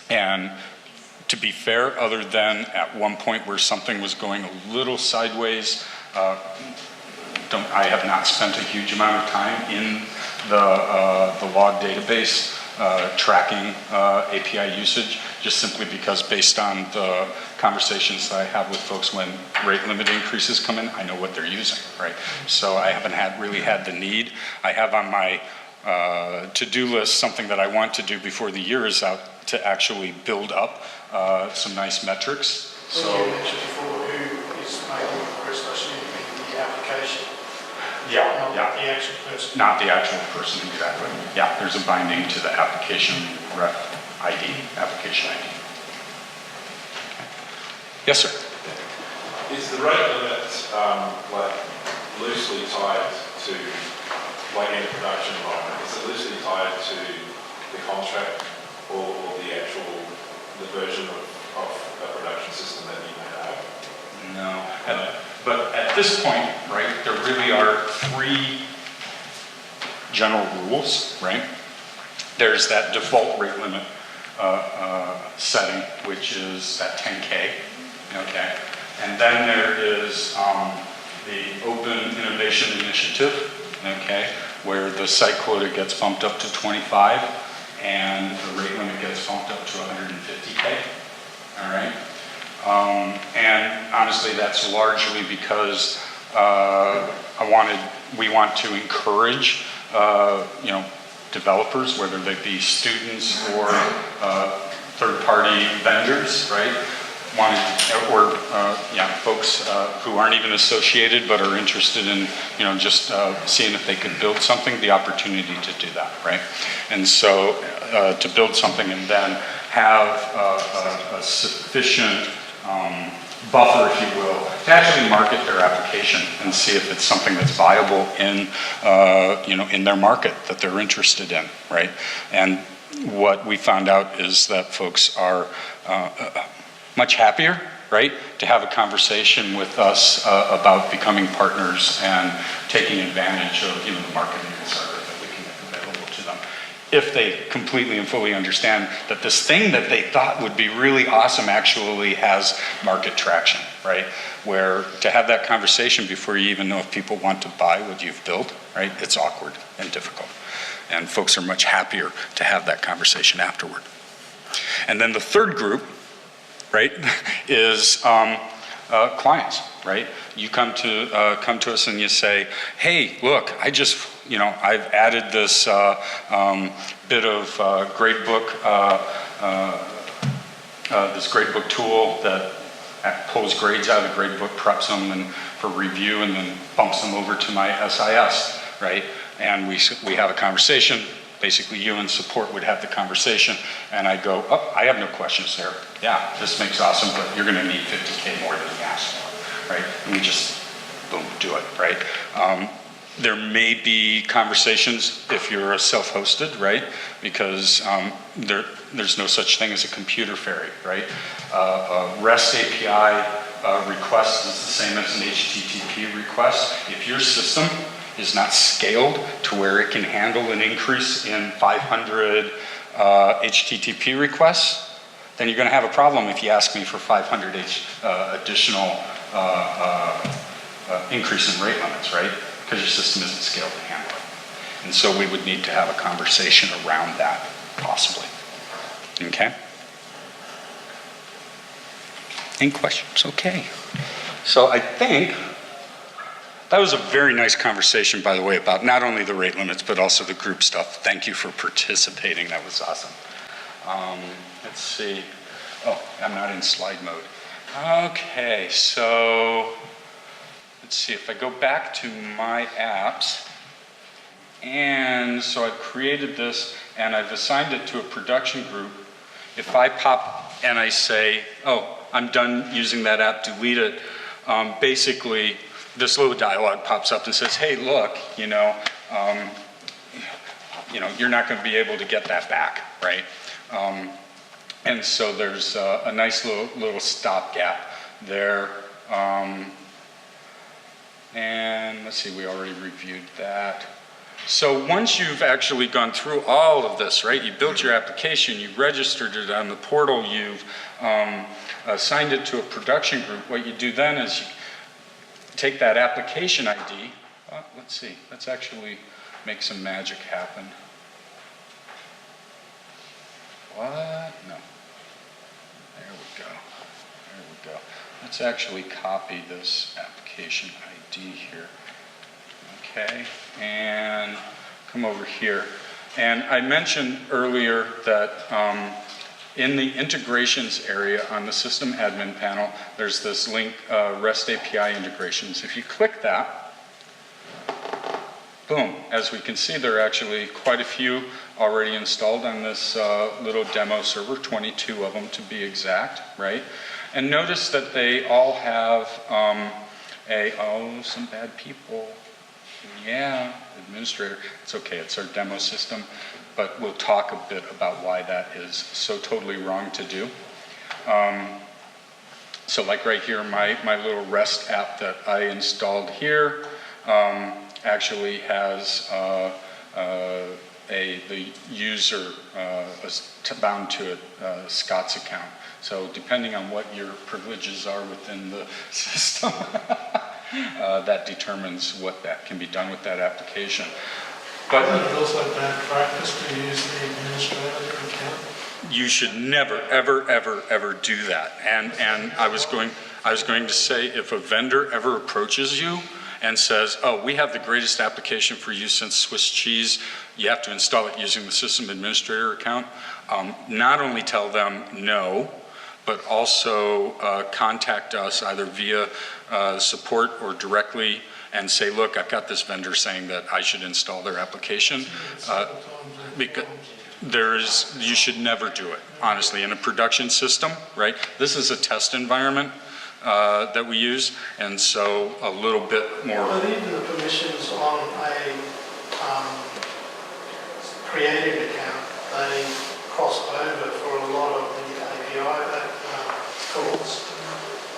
And to be fair, other than at one point where something was going a little sideways, I have not spent a huge amount of time in the log database tracking API usage, just simply because based on the conversations that I have with folks when rate limit increases come in, I know what they're using, right? So I haven't really had the need. I have on my to-do list something that I want to do before the year is out to actually build up some nice metrics. So you mentioned before who is making the request, I assume you mean the application. yeah. The actual person. Not the actual person, exactly. Yeah, there's a binding to the application ref ID, application ID. Okay. Yes, sir. Is the rate limit like loosely tied to, like in a production environment, is it loosely tied to the contract or the version of a production system that you may have? No, but at this point, right, there really are three general rules, right? There's that default rate limit setting, which is that 10K, okay? And then there is the Open Innovation Initiative, okay, where the site quota gets bumped up to 25 and the rate limit gets bumped up to 150K, all right? And honestly, that's largely because we want to encourage, developers, whether they be students or third-party vendors, right? Folks folks who aren't even associated but are interested in, just seeing if they could build something, the opportunity to do that, right? And so to build something and then have a sufficient buffer, if you will, to actually market their application and see if it's something that's viable in, in their market that they're interested in, right? And what we found out is that folks are much happier, right, to have a conversation with us about becoming partners and taking advantage of, the marketing and service that we can make available to them. If they completely and fully understand that this thing that they thought would be really awesome actually has market traction, right? Where to have that conversation before you even know if people want to buy what you've built, right? It's awkward and difficult. And folks are much happier to have that conversation afterward. And then the third group, right, is clients, right? You come to us and you say, hey, look, I've added this bit of gradebook, this gradebook tool that pulls grades out of the gradebook, preps them and for review, and then bumps them over to my SIS, right? And we have a conversation. Basically, you and support would have the conversation, and I go, oh, I have no questions there. Yeah, this makes awesome, but you're going to need 50K more than you asked for, right? And we just, boom, do it, right? There may be conversations if you're a self-hosted, right? Because there's no such thing as a computer fairy, right? A REST API request is the same as an HTTP request. If your system is not scaled to where it can handle an increase in 500 HTTP requests, then you're going to have a problem if you ask me for 500 additional increase in rate limits, right? Because your system isn't scaled to handle it. And so we would need to have a conversation around that, possibly. Okay? Any questions? Okay. So I think that was a very nice conversation, by the way, about not only the rate limits, but also the group stuff. Thank you for participating. That was awesome. Let's see. Oh, I'm not in slide mode. Okay, so let's see. If I go back to my apps, and so I've created this, and I've assigned it to a production group. If I pop and I say, oh, I'm done using that app, delete it, basically, this little dialog pops up and says, hey, look, you're not going to be able to get that back, right? And so there's a nice little stopgap there. And let's see, we already reviewed that. So once you've actually gone through all of this, right? You built your application, you registered it on the portal, you've assigned it to a production group. What you do then is you take that application ID. Let's see, let's actually make some magic happen. What? No. There we go. There we go. Let's actually copy this application ID here. Okay, and come over here. And I mentioned earlier that in the integrations area on the system admin panel, there's this link, REST API integrations. If you click that, boom, as we can see, there are actually quite a few already installed on this little demo server, 22 of them to be exact, right? And notice that they all have some bad people. Yeah, administrator. It's okay, it's our demo system, but we'll talk a bit about why that is so totally wrong to do. So like right here, my little REST app that I installed here actually has the user is bound to a Scott's account. So depending on what your privileges are within the system, that determines what that can be done with that application. But isn't it also bad practice to use the administrator account? You should never, ever, ever, ever do that. And I was going to say, if a vendor ever approaches you and says, oh, we have the greatest application for you since Swiss cheese, you have to install it using the system administrator account, not only tell them no, but also contact us either via support or directly and say, look, I've got this vendor saying that I should install their application. Because you should never do it, honestly, in a production system, right? This is a test environment that we use, and so a little bit more. But even the permissions on a created account, they cross over for a lot of the API calls.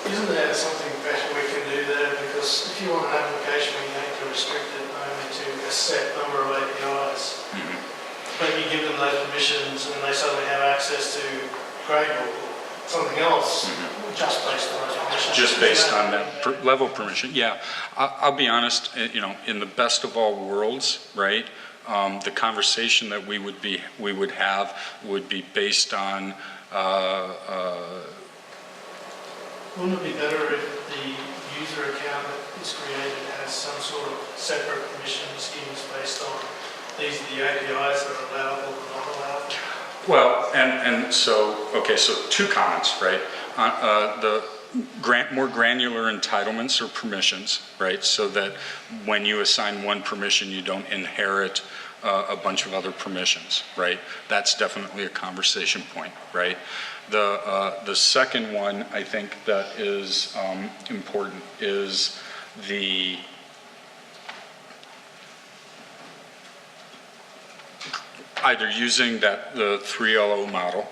Isn't there something better we can do there? Because if you want an application, you need to restrict it only to a set number of APIs. But you give them those permissions and they suddenly have access to Gradle or something else just based on those permissions. Just based on that level of permission, yeah. I'll be honest, in the best of all worlds, right? The conversation that we would have would be based on. Wouldn't it be better if the user account that is created has some sort of separate permission schemes based on these are the APIs that are allowable and not allowable? Well, and so, okay, so two comments, right? The more granular entitlements or permissions, right? So that when you assign one permission, you don't inherit a bunch of other permissions, right? That's definitely a conversation point, right? The second one I think that is important is the either using the 3LO model,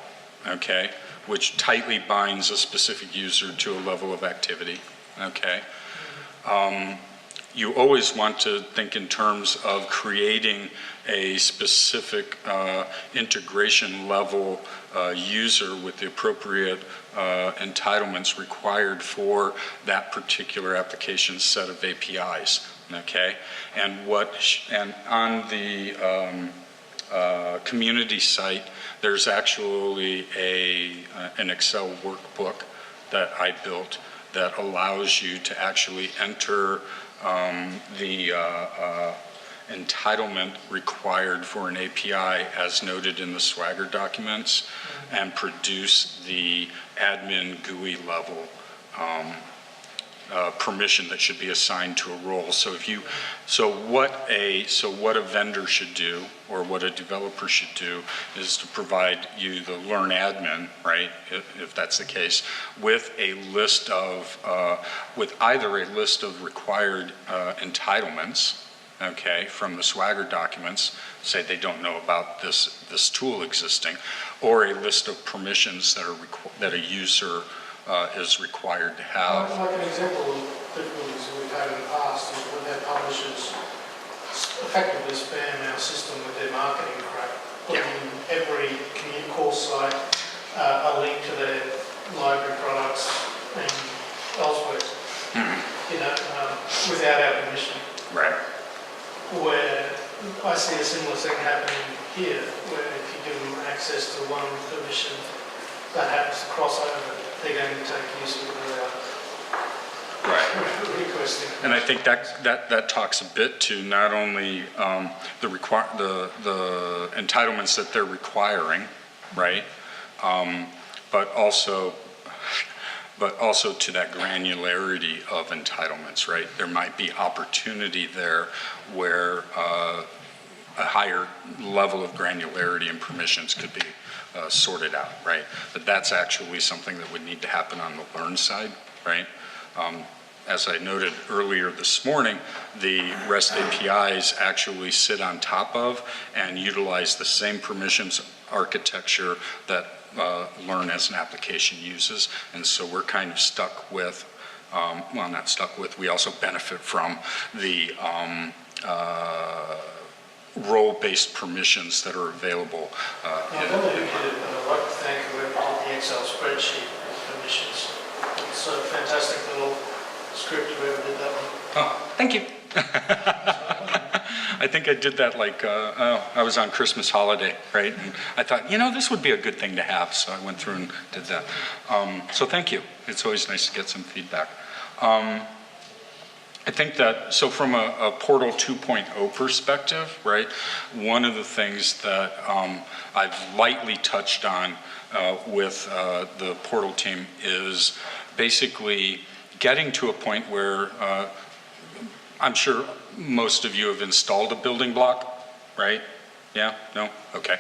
okay, which tightly binds a specific user to a level of activity, okay. You always want to think in terms of creating a specific integration level user with the appropriate entitlements required for that particular application set of APIs, okay? And on the community site, there's actually an Excel workbook that I built that allows you to actually enter the entitlement required for an API as noted in the Swagger documents and produce the admin GUI level permission that should be assigned to a role. So what a vendor should do or what a developer should do is to provide you the learn admin, right, if that's the case, with a list of with either a list of required entitlements, okay, from the Swagger documents, say they don't know about this tool existing, or a list of permissions that a user is required to have. Like an example of difficulties that we've had in the past is when their publishers effectively spam our system with their marketing crap, putting in every community course site a link to their library products and elsewhere, without our permission. Right. Where I see a similar thing happening here, where if you give them access to one permission that happens to cross over, they're going to take use of it without requesting. And I think that talks a bit to not only the entitlements that they're requiring, right, but also to that granularity of entitlements, right? There might be opportunity there where a higher level of granularity and permissions could be sorted out, right? But that's actually something that would need to happen on the learn side, right? As I noted earlier this morning, the REST APIs actually sit on top of and utilize the same permissions architecture that Learn as an application uses. And so we're kind of stuck with, well, not stuck with, we also benefit from the role-based permissions that are available. I'd like to thank whoever did the Excel spreadsheet permissions. It's a fantastic little script, whoever did that one. Oh, thank you. I think I did that I was on Christmas holiday, right? And I thought, this would be a good thing to have, so I went through and did that. So thank you. It's always nice to get some feedback. I think that, so from a Portal 2.0 perspective, right, one of the things that I've lightly touched on with the Portal team is basically getting to a point where I'm sure most of you have installed a building block, right? Yeah? No? Okay.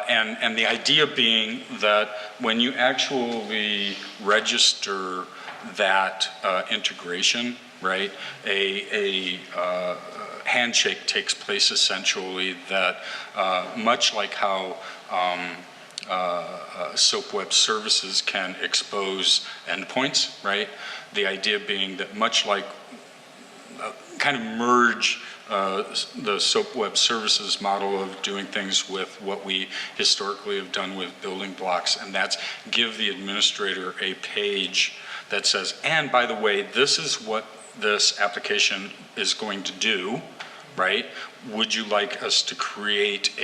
And the idea being that when you actually register that integration, right, a handshake takes place essentially that much like how SOAP Web Services can expose endpoints, right? The idea being that much like kind of merge the SOAP Web Services model of doing things with what we historically have done with building blocks, and that's give the administrator a page that says, and by the way, this is what this application is going to do, right? Would you like us to create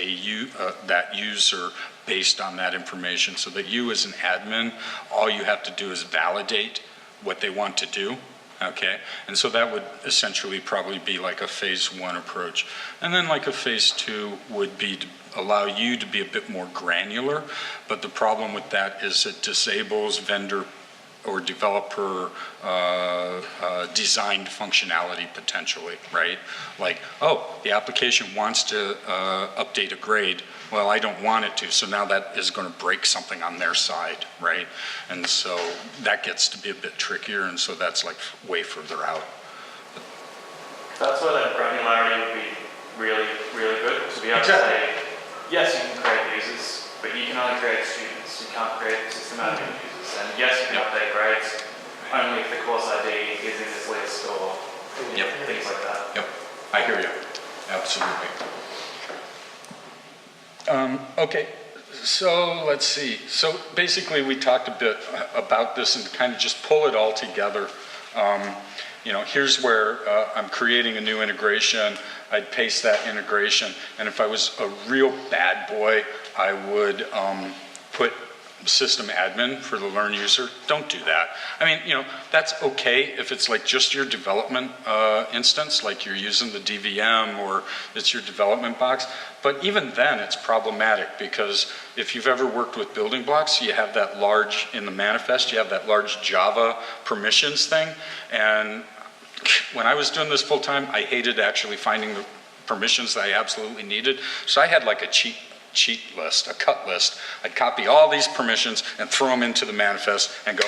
that user based on that information so that you as an admin, all you have to do is validate what they want to do? Okay, and so that would essentially probably be like a phase 1 approach. And then like a phase 2 would be to allow you to be a bit more granular, but the problem with that is it disables vendor or developer designed functionality potentially, right? Like, oh, the application wants to update a grade. Well, I don't want it to, so now that is going to break something on their side, right? And so that gets to be a bit trickier, and so that's like way further out. That's where that granularity would be really, really good, to be able to say, yes, you can create users, but you can only create students. You can't create system admin users. And yes, you can update grades only if the course ID is in this list or things like that. Yep, I hear you, absolutely. Okay, so let's see. So basically we talked a bit about this and kind of just pull it all together. You know, here's where I'm creating a new integration. I'd paste that integration, and if I was a real bad boy, I would put system admin for the learn user. Don't do that. I mean, you know, that's okay if it's like just your development instance, like you're using the DVM or it's your development box. But even then it's problematic because if you've ever worked with building blocks, you have that large, in the manifest, you have that large Java permissions thing. And when I was doing this full time, I hated actually finding the permissions that I absolutely needed. So I had like a cheat list, a cut list. I'd copy all these permissions and throw them into the manifest and go,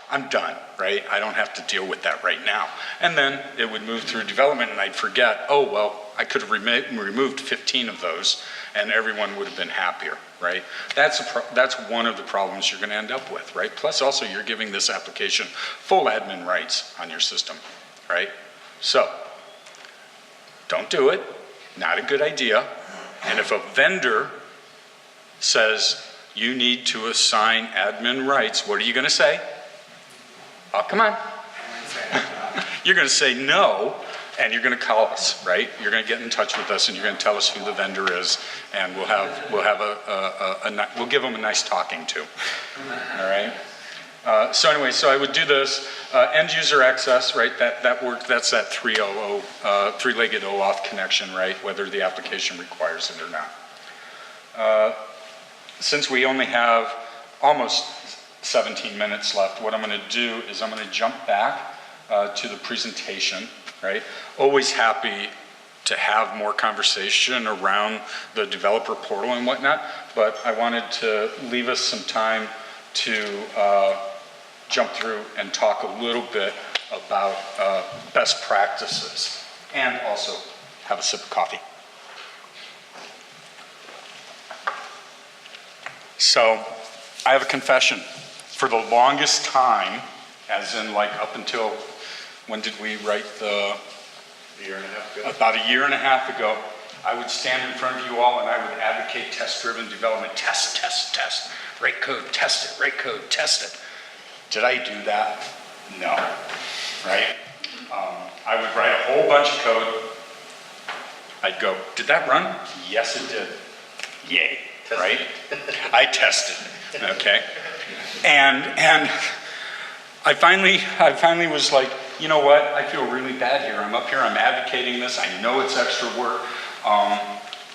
I'm done, right? I don't have to deal with that right now. And then it would move through development and I'd forget, oh, well, I could have removed 15 of those and everyone would have been happier, right? That's one of the problems you're going to end up with, right? Plus also you're giving this application full admin rights on your system, right? So don't do it, not a good idea. And if a vendor says you need to assign admin rights, what are you going to say? Oh, come on. You're going to say no, and you're going to call us, right? You're going to get in touch with us, and you're going to tell us who the vendor is, and we'll give them a nice talking to. All right. So anyway, so I would do this end user access, right? That works. That's that 300 three-legged Oauth connection, right? Whether the application requires it or not. Since we only have almost 17 minutes left, what I'm going to do is I'm going to jump back to the presentation, right? Always happy to have more conversation around the developer portal and whatnot, but I wanted to leave us some time to jump through and talk a little bit about best practices and also have a sip of coffee. So I have a confession. For the longest time, as in like up until, when did we write the? A year and a half ago. About a year and a half ago, I would stand in front of you all and I would advocate test-driven development. Test, test, test. Write code, test it. Write code, test it. Did I do that? No, right? I would write a whole bunch of code. I'd go, did that run? Yes, it did. Yay, right? I tested, okay? And I finally was like, you know what, I feel really bad here. I'm up here, I'm advocating this, I know it's extra work,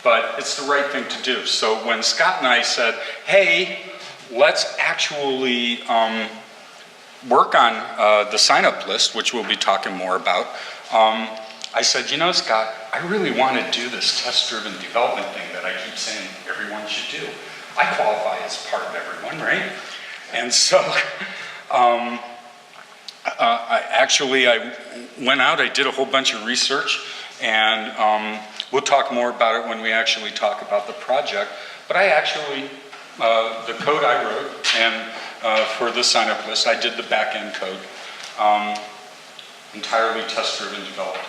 but it's the right thing to do. So when Scott and I said, hey, let's actually work on the sign-up list, which we'll be talking more about, I said, you know, Scott, I really want to do this test-driven development thing that I keep saying everyone should do. I qualify as part of everyone, right? And so I went out, I did a whole bunch of research, and we'll talk more about it when we actually talk about the project. But I actually, the code I wrote, and for the sign-up list, I did the back-end code, entirely test-driven developed,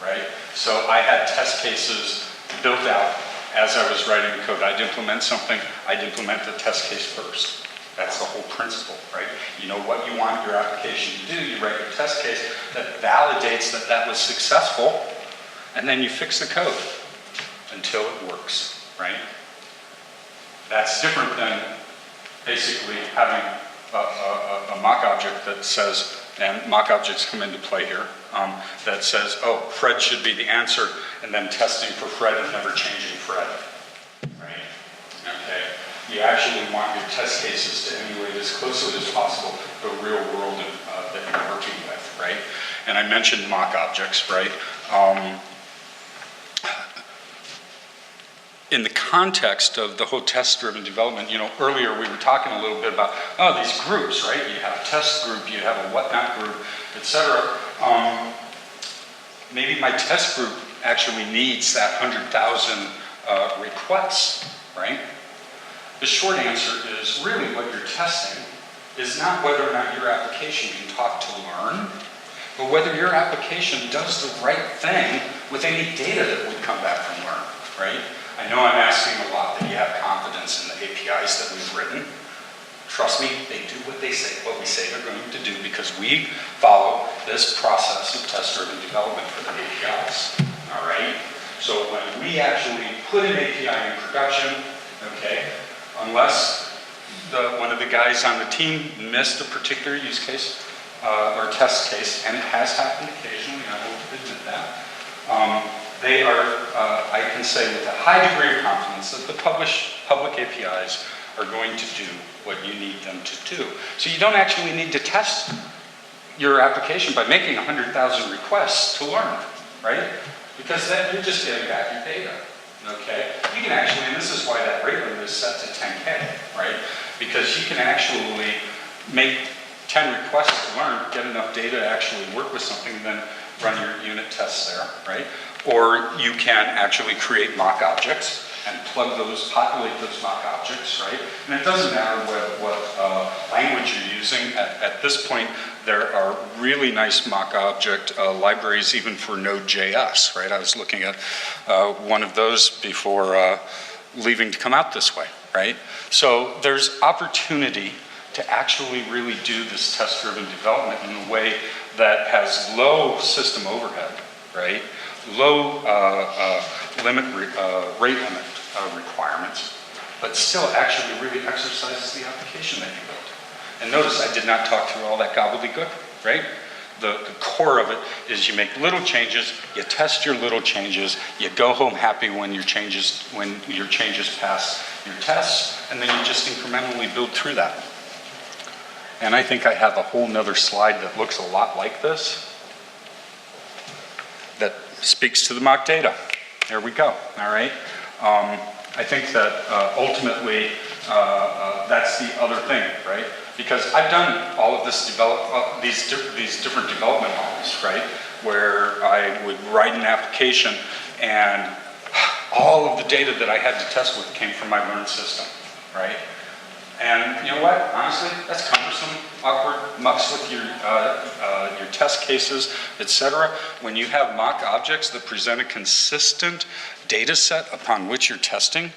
right? So I had test cases built out as I was writing the code. I'd implement something, I'd implement the test case first. That's the whole principle, right? You know what you want your application to do, you write your test case that validates that that was successful, and then you fix the code until it works, right? That's different than basically having a mock object that says, and mock objects come into play here, that says, oh, Fred should be the answer, and then testing for Fred and never changing Fred, right? Okay. You actually want your test cases to emulate as closely as possible the real world that you're working with, right? And I mentioned mock objects, right? In the context of the whole test-driven development, you know, earlier we were talking a little bit about, oh, these groups, right? You have a test group, you have a whatnot group, etc. Maybe my test group actually needs that 100,000 requests, right? The short answer is really what you're testing is not whether or not your application can talk to learn, but whether your application does the right thing with any data that would come back from learn, right? I know I'm asking a lot that you have confidence in the APIs that we've written. Trust me, they do what they say, what we say they're going to do, because we follow this process of test-driven development for the APIs, all right? So when we actually put an API in production, okay, unless one of the guys on the team missed a particular use case or test case, and it has happened occasionally, I will admit that, they are, I can say with a high degree of confidence that the public APIs are going to do what you need them to do. So you don't actually need to test your application by making 100,000 requests to learn, right? Because then you're just getting back your data, okay? You can actually, and this is why that rate limit is set to 10K, right? Because you can actually make 10 requests to learn, get enough data to actually work with something, and then run your unit tests there, right? Or you can actually create mock objects and plug those, populate those mock objects, right? And it doesn't matter what language you're using. At this point, there are really nice mock object libraries even for Node.js, right? I was looking at one of those before leaving to come out this way, right? So there's opportunity to actually really do this test-driven development in a way that has low system overhead, right? Low rate limit requirements, but still actually really exercises the application that you built. And notice I did not talk through all that gobbledygook, right? The core of it is you make little changes, you test your little changes, you go home happy when your changes pass your tests, and then you just incrementally build through that. And I think I have a whole nother slide that looks a lot like this that speaks to the mock data. There we go, all right? I think that ultimately that's the other thing, right? Because I've done all of this these different development models, right? Where I would write an application and all of the data that I had to test with came from my learn system, right? And you know what? Honestly, that's cumbersome, awkward, mucks with your test cases, etc. When you have mock objects that present a consistent data set upon which you're testing,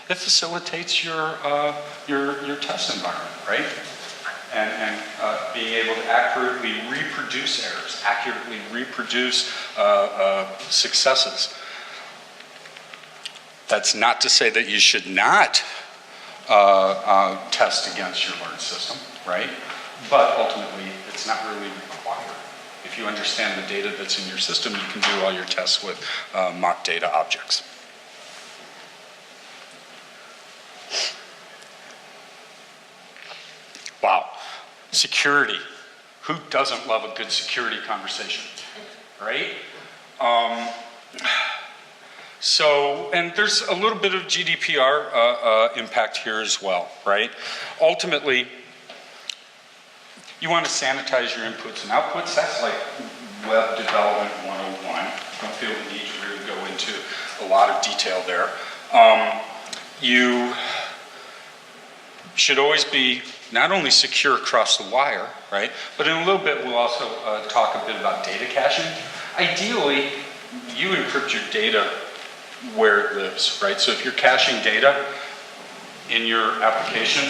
it facilitates your test environment, right? And being able to accurately reproduce errors, accurately reproduce successes. That's not to say that you should not test against your learn system, right? But ultimately, it's not really required, If you understand the data that's in your system, you can do all your tests with mock data objects. Wow, security. Who doesn't love a good security conversation, right? So, and there's a little bit of GDPR impact here as well, right? Ultimately, you want to sanitize your inputs and outputs. That's like web development 101. Don't feel the need to really go into a lot of detail there. You should always be not only secure across the wire, right? But in a little bit, we'll also talk a bit about data caching. Ideally, you encrypt your data where it lives, right? So if you're caching data in your application,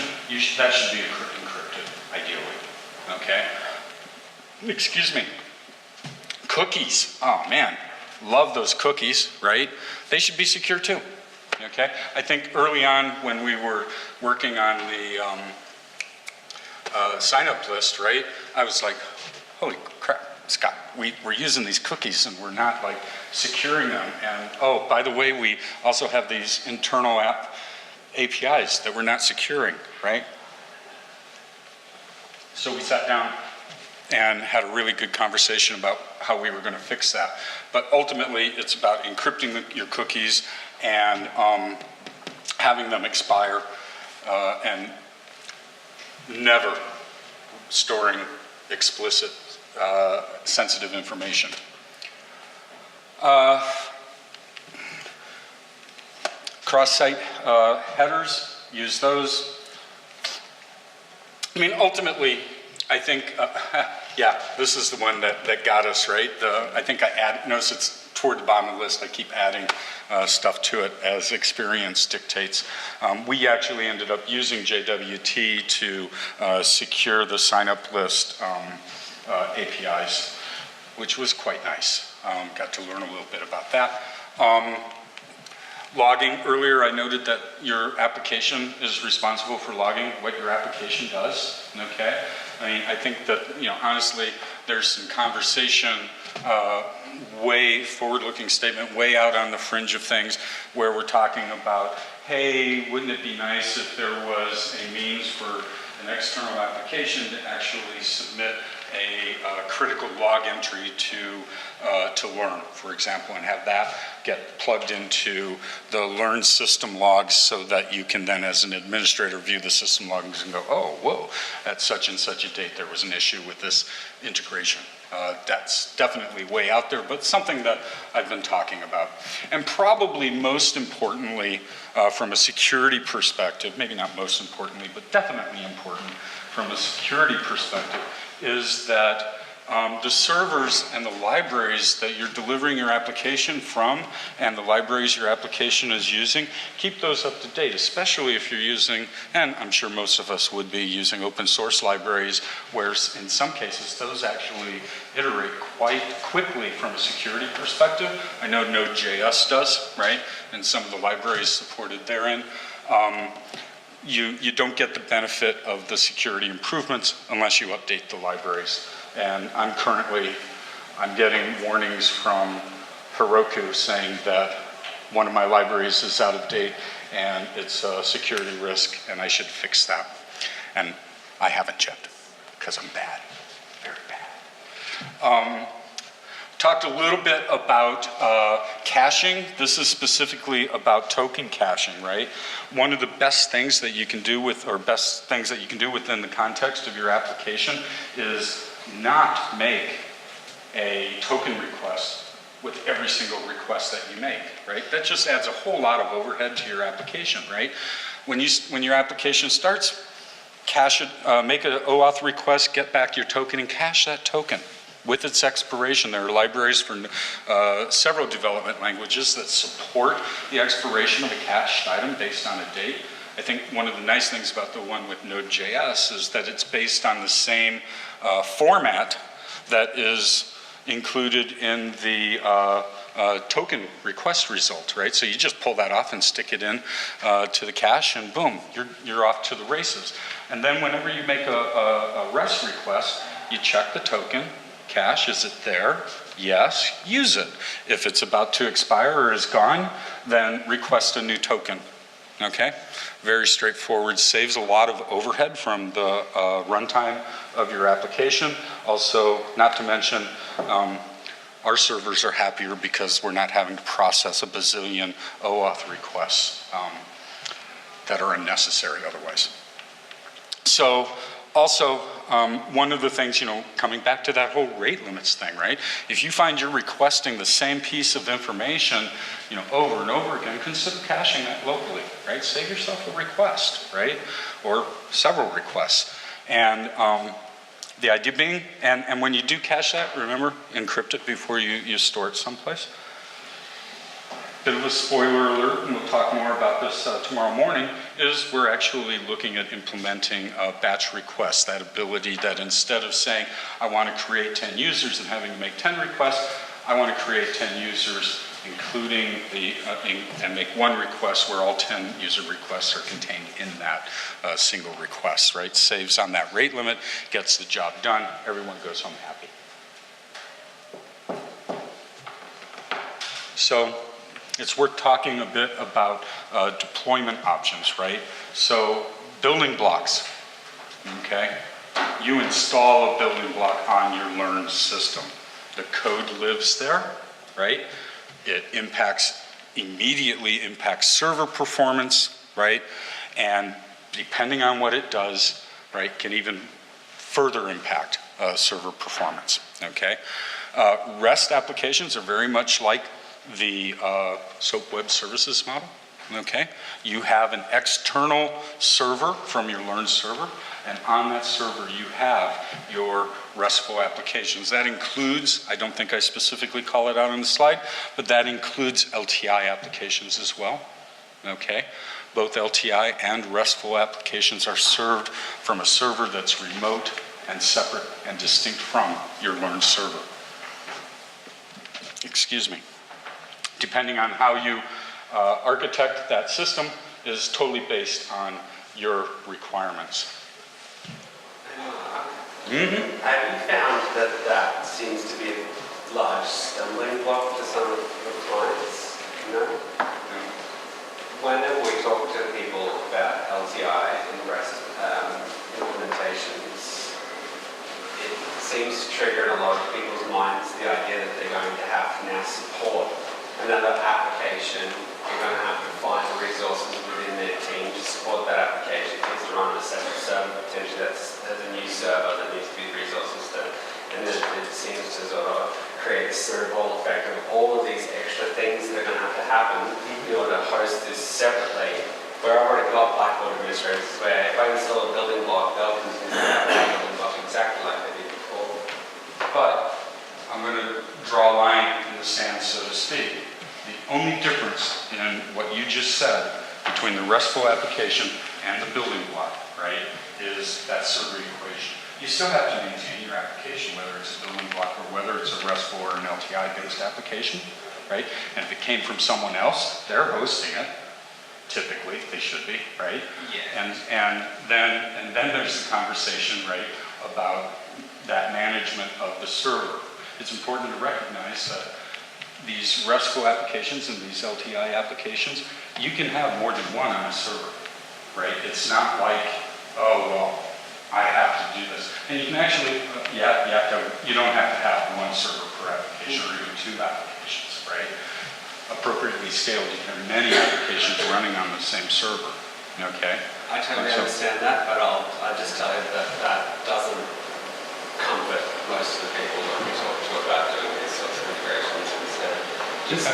that should be encrypted, ideally, okay? Excuse me. Cookies, oh man, love those cookies, right? They should be secure too, okay? I think early on when we were working on the sign-up list, right? I was like, holy crap, Scott, we're using these cookies and we're not like securing them. And oh, by the way, we also have these internal APIs that we're not securing, right? So we sat down and had a really good conversation about how we were going to fix that. But ultimately, it's about encrypting your cookies and having them expire and never storing explicit sensitive information. Cross-site headers, use those. I mean, ultimately, I think, yeah, this is the one that got us, right? I think notice it's toward the bottom of the list. I keep adding stuff to it as experience dictates. We actually ended up using JWT to secure the sign-up list APIs, which was quite nice. Got to learn a little bit about that. Logging, earlier I noted that your application is responsible for logging what your application does, okay? I mean, I think that, honestly, there's some conversation, way forward-looking statement, way out on the fringe of things where we're talking about, hey, wouldn't it be nice if there was a means for an external application to actually submit a critical log entry to Learn, for example, and have that get plugged into the Learn system logs so that you can then, as an administrator, view the system logs and go, oh, whoa, at such and such a date there was an issue with this integration. That's definitely way out there, but something that I've been talking about. And probably most importantly, from a security perspective, maybe not most importantly, but definitely important from a security perspective, is that the servers and the libraries that you're delivering your application from and the libraries your application is using, keep those up to date, especially if you're using, and I'm sure most of us would be using open source libraries, where in some cases those actually iterate quite quickly from a security perspective. I know Node.js does, right? And some of the libraries supported therein. You don't get the benefit of the security improvements unless you update the libraries. And I'm getting warnings from Heroku saying that one of my libraries is out of date and it's a security risk and I should fix that. And I haven't yet because I'm bad, very bad. Talked a little bit about caching. This is specifically about token caching, right? One of the best things that you can do within the context of your application is not make a token request with every single request that you make, right? That just adds a whole lot of overhead to your application, right? When your application starts, cache it, make an OAuth request, get back your token and cache that token. With its expiration, there are libraries for several development languages that support the expiration of a cached item based on a date. I think one of the nice things about the one with Node.js is that it's based on the same format that is included in the token request result, right? So you just pull that off and stick it in to the cache and boom, you're off to the races. And then whenever you make a REST request, you check the token, cache. Is it there? Yes, use it. If it's about to expire or is gone, then request a new token. Okay? Very straightforward, saves a lot of overhead from the runtime of your application. Also, not to mention, our servers are happier because we're not having to process a bazillion OAuth requests that are unnecessary otherwise. So, also, one of the things, coming back to that whole rate limits thing, right? If you find you're requesting the same piece of information, over and over again, consider caching that locally, right? Save yourself a request, right? Or several requests. And the idea being, and when you do cache that, remember, encrypt it before you store it someplace. Bit of a spoiler alert, and we'll talk more about this tomorrow morning, is we're actually looking at implementing batch requests, that ability that instead of saying, I want to create 10 users and having to make 10 requests, I want to create 10 users, including and make one request where all 10 user requests are contained in that single request, right? Saves on that rate limit, gets the job done, everyone goes home happy. So, it's worth talking a bit about deployment options, right? So, building blocks, okay? You install a building block on your learned system. The code lives there, right? It immediately impacts server performance, right? And depending on what it does, right, can even further impact server performance, okay? REST applications are very much like the SOAP Web Services model, okay? You have an external server from your learned server, and on that server you have your RESTful applications. That includes, I don't think I specifically call it out on the slide, but that includes LTI applications as well, okay? Both LTI and RESTful applications are served from a server that's remote and separate and distinct from your learned server. Excuse me. Depending on how you architect that system is totally based on your requirements. Have you found that seems to be a large stumbling block for some of your clients? No? Whenever we talk to people about LTI and REST implementations, it seems to trigger in a lot of people's minds the idea that they're going to have to now support another application. You're going to have to find the resources within their team to support that application. It needs to run on a separate server. Potentially there's a new server that needs to be resources to, and then it seems to sort of create a snowball effect of all of these extra things that are going to have to happen in order to host this separately. Where I've already got Blackboard administrators, where if I install a building block, they'll continue to have that building block exactly like they did before. But I'm going to draw a line in the sand, so to speak. The only difference in what you just said between the RESTful application and the building block, right, is that server equation. You still have to maintain your application, whether it's a building block or whether it's a RESTful or an LTI-based application, right? And if it came from someone else, they're hosting it. Typically, they should be, right? Yeah. And then there's the conversation, right, about that management of the server. It's important to recognize that these RESTful applications and these LTI applications, you can have more than one on a server, right? It's not like, oh, well, I have to do this. And you can actually, you don't have to have one server per application or even two applications, right? Appropriately scaled, you can have many applications running on the same server, okay? I totally understand that, but I'll just tell you that doesn't comfort most of the people that we talk to about doing these sorts of integrations instead. Just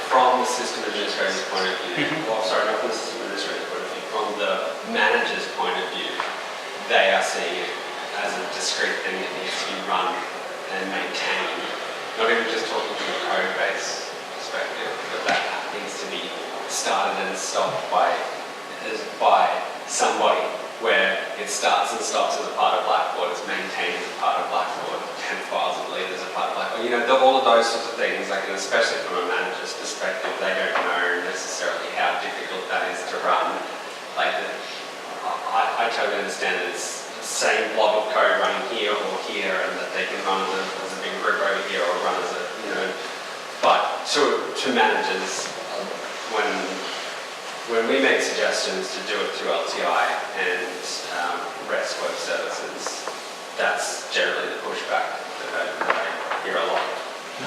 from the system administrator's point of view, well, sorry, not from the system administrator's point of view, from the manager's point of view, they are seeing it as a discrete thing that needs to be run and maintained. Not even just talking from a code base perspective, but that needs to be started and stopped by somebody, where it starts and stops as a part of Blackboard, it's maintained as a part of Blackboard, 10 files of lead as a part of Blackboard. All of those sorts of things, like, and especially from a manager's perspective, they don't know necessarily how difficult that is to run. Like, I totally understand that it's same blob of code running here or here, and that they can run as a big group over here or run as a, but to managers, when we make suggestions to do it through LTI and REST web services, that's generally the pushback that I hear a lot.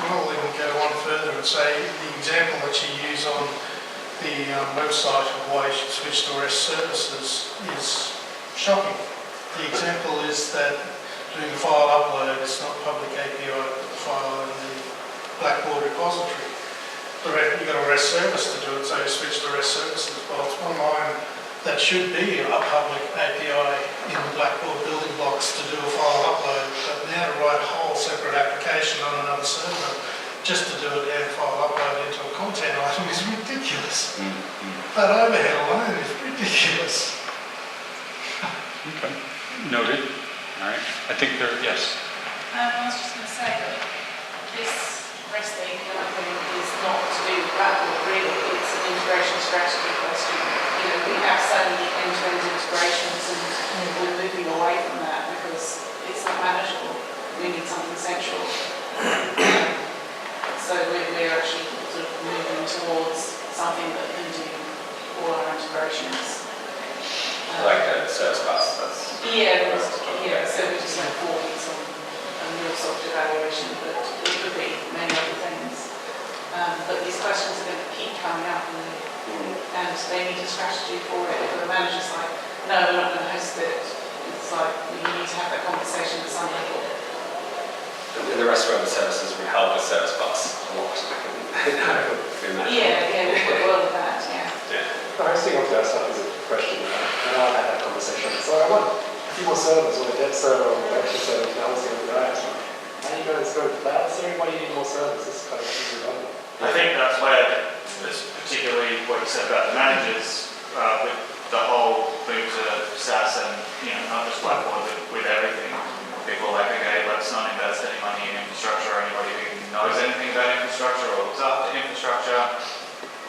I'll even go one further and say the example that you use on the website of why you should switch to REST services is shocking. The example is that doing a file upload is not public API, but the file in the Blackboard repository. You've got a REST service to do it, so you switch to REST services. Well, it's one line that should be a public API in the Blackboard building blocks to do a file upload, but now to write a whole separate application on another server just to do a damn file upload into a content item is ridiculous. That overhead alone is ridiculous. Okay, noted. All right, I think yes. I was just going to say that this REST API thing is not to do with Blackboard really, it's an integration strategy question. We have so many end-to-end integrations and we're moving away from that because it's not manageable. We need something central. So we're actually sort of moving towards something that can do all our integrations. Like a service bus, that's... Yeah, so we just went forwards on a MuleSoft evaluation, but it could be many other things. But these questions are going to keep coming up and they need a strategy for it. But the manager's like, no, we're not going to host it. It's like, you need to have that conversation at some level. And the rest of the services would help with service bus a lot. Yeah, we work well with that, yeah. The hosting of that stuff is a question, and I've had that conversation. So I want a few more servers, or a dev server, or a production server, TLC, or the IaaS. How do you guys go to cloud serving? Why do you need more servers? This kind of thing is relevant. I think that's where, it's particularly what you said about the managers, with the whole move to SaaS and, not just Blackboard, but with everything. People are like, okay, let's not invest any money in infrastructure or anybody who knows anything about infrastructure or looks after infrastructure.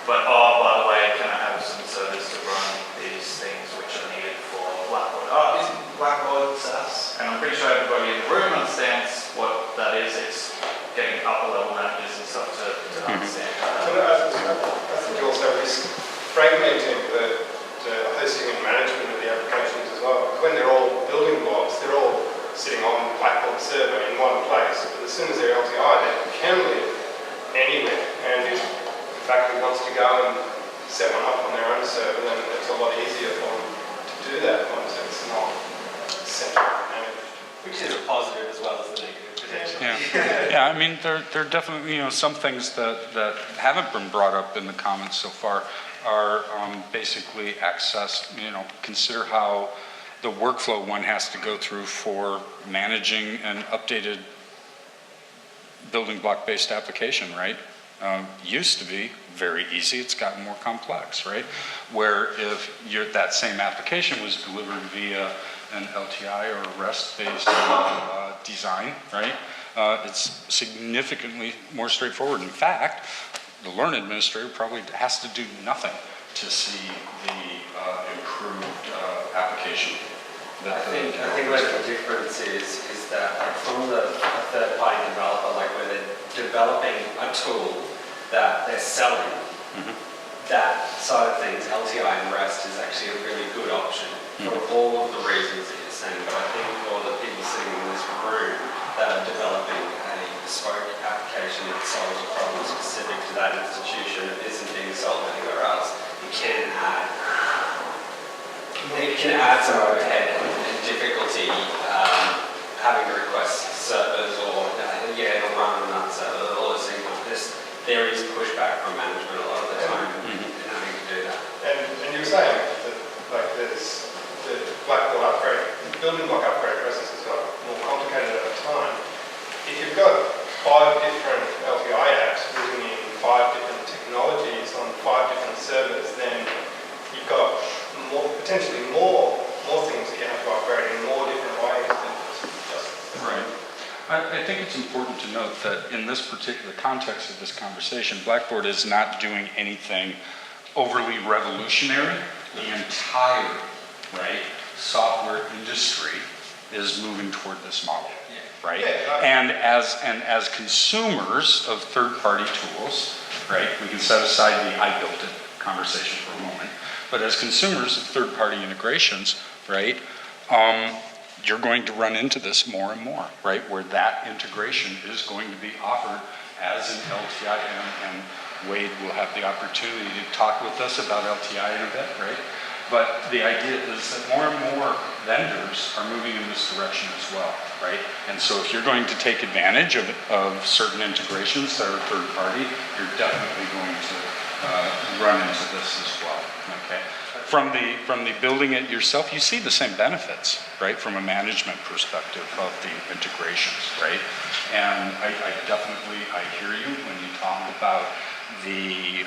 But, by the way, can I have some servers to run these things which are needed for Blackboard? Isn't Blackboard SaaS? And I'm pretty sure everybody in the room understands what that is. It's getting upper level managers and stuff to understand. I think you also risk fragmenting the hosting and management of the applications as well. When they're all building blocks, they're all sitting on Blackboard server in one place. But as soon as they're LTI, they can live anywhere. And if the faculty wants to go and set one up on their own server, then it's a lot easier for them to do that once it's not centrally managed. Which is a positive as well as the negative, potentially. Yeah, I mean, there are definitely, some things that haven't been brought up in the comments so far are basically access, consider how the workflow one has to go through for managing an updated building block-based application, right? Used to be very easy, it's gotten more complex, right? Where if that same application was delivered via an LTI or a REST-based design, right? It's significantly more straightforward. In fact, the Learn administrator probably has to do nothing to see the improved application. I think where the difference is that from the third-party developer, like where they're developing a tool that they're selling, that side of things, LTI and REST is actually a really good option for all of the reasons that you're saying. But I think for the people sitting in this room that are developing a bespoke application that solves a problem specific to that institution that isn't being solved anywhere else, it can add some overhead and difficulty having to request servers or it'll run on that server, all those things like this. There is pushback from management a lot of the time in having to do that. And you were saying that there's the Blackboard upgrade, the building block upgrade process has got more complicated over time. If you've got 5 different LTI apps living in 5 different technologies on 5 different servers, then you've got potentially more things that you have to upgrade in more different ways than just right. I think it's important to note that in this particular context of this conversation, Blackboard is not doing anything overly revolutionary. The entire software industry is moving toward this model, right? Yeah. And as consumers of third-party tools, right, we can set aside the I built it conversation for a moment, but as consumers of third-party integrations, right, you're going to run into this more and more, right, where that integration is going to be offered as an LTI, and Wade will have the opportunity to talk with us about LTI in a bit, right? But the idea is that more and more vendors are moving in this direction as well, right? And so if you're going to take advantage of certain integrations that are third party, you're definitely going to run into this as well, okay? From the building it yourself, you see the same benefits, right? From a management perspective of the integrations, right? And I definitely, I hear you when you talk about the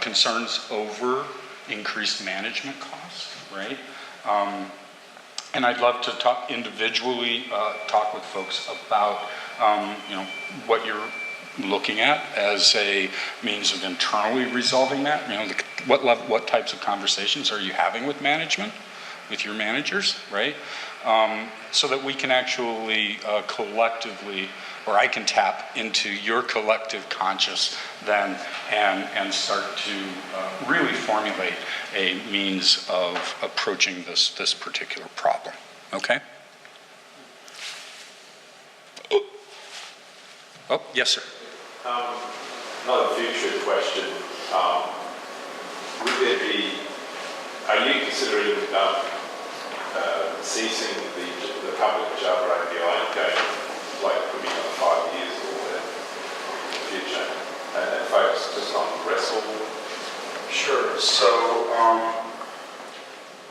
concerns over increased management costs, right? And I'd love to talk individually, talk with folks about, what you're looking at as a means of internally resolving that. What types of conversations are you having with management, with your managers, right? So that we can actually collectively, or I can tap into your collective conscious then and start to really formulate a means of approaching this particular problem, okay? Oh, yes, sir. Another future question. Would there be, are you considering ceasing the public Java API going, like, could be another 5 years or whatever in the future, and focus just on RESTful? Sure. So,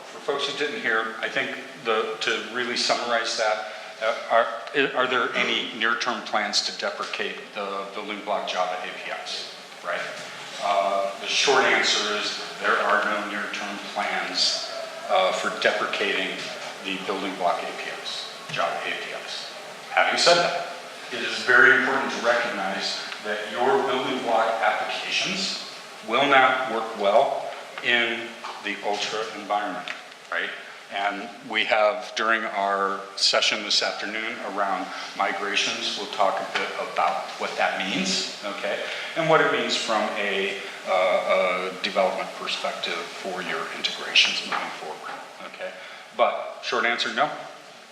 for folks who didn't hear, I think to really summarize that, are there any near-term plans to deprecate the building block Java APIs, right? The short answer is there are no near-term plans for deprecating the building block APIs, Java APIs. Having said that, it is very important to recognize that your building block applications will not work well in the Ultra environment, right? And we have, during our session this afternoon around migrations, we'll talk a bit about what that means, okay? And what it means from a development perspective for your integrations moving forward, okay? But short answer, no,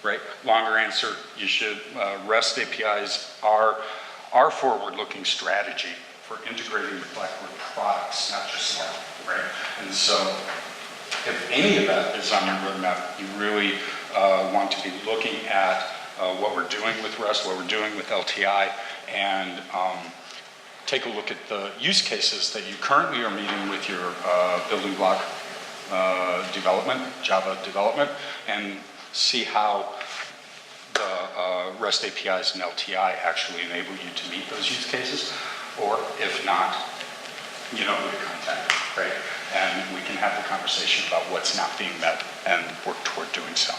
right? Longer answer, you should. REST APIs are our forward-looking strategy for integrating with Blackboard products, not just one, right? And so, if any of that is on your roadmap, you really want to be looking at what we're doing with REST, what we're doing with LTI, and take a look at the use cases that you currently are meeting with your building block development, Java development, and see how the REST APIs and LTI actually enable you to meet those use cases, or if not, you know who to contact, right? And we can have the conversation about what's not being met and work toward doing so.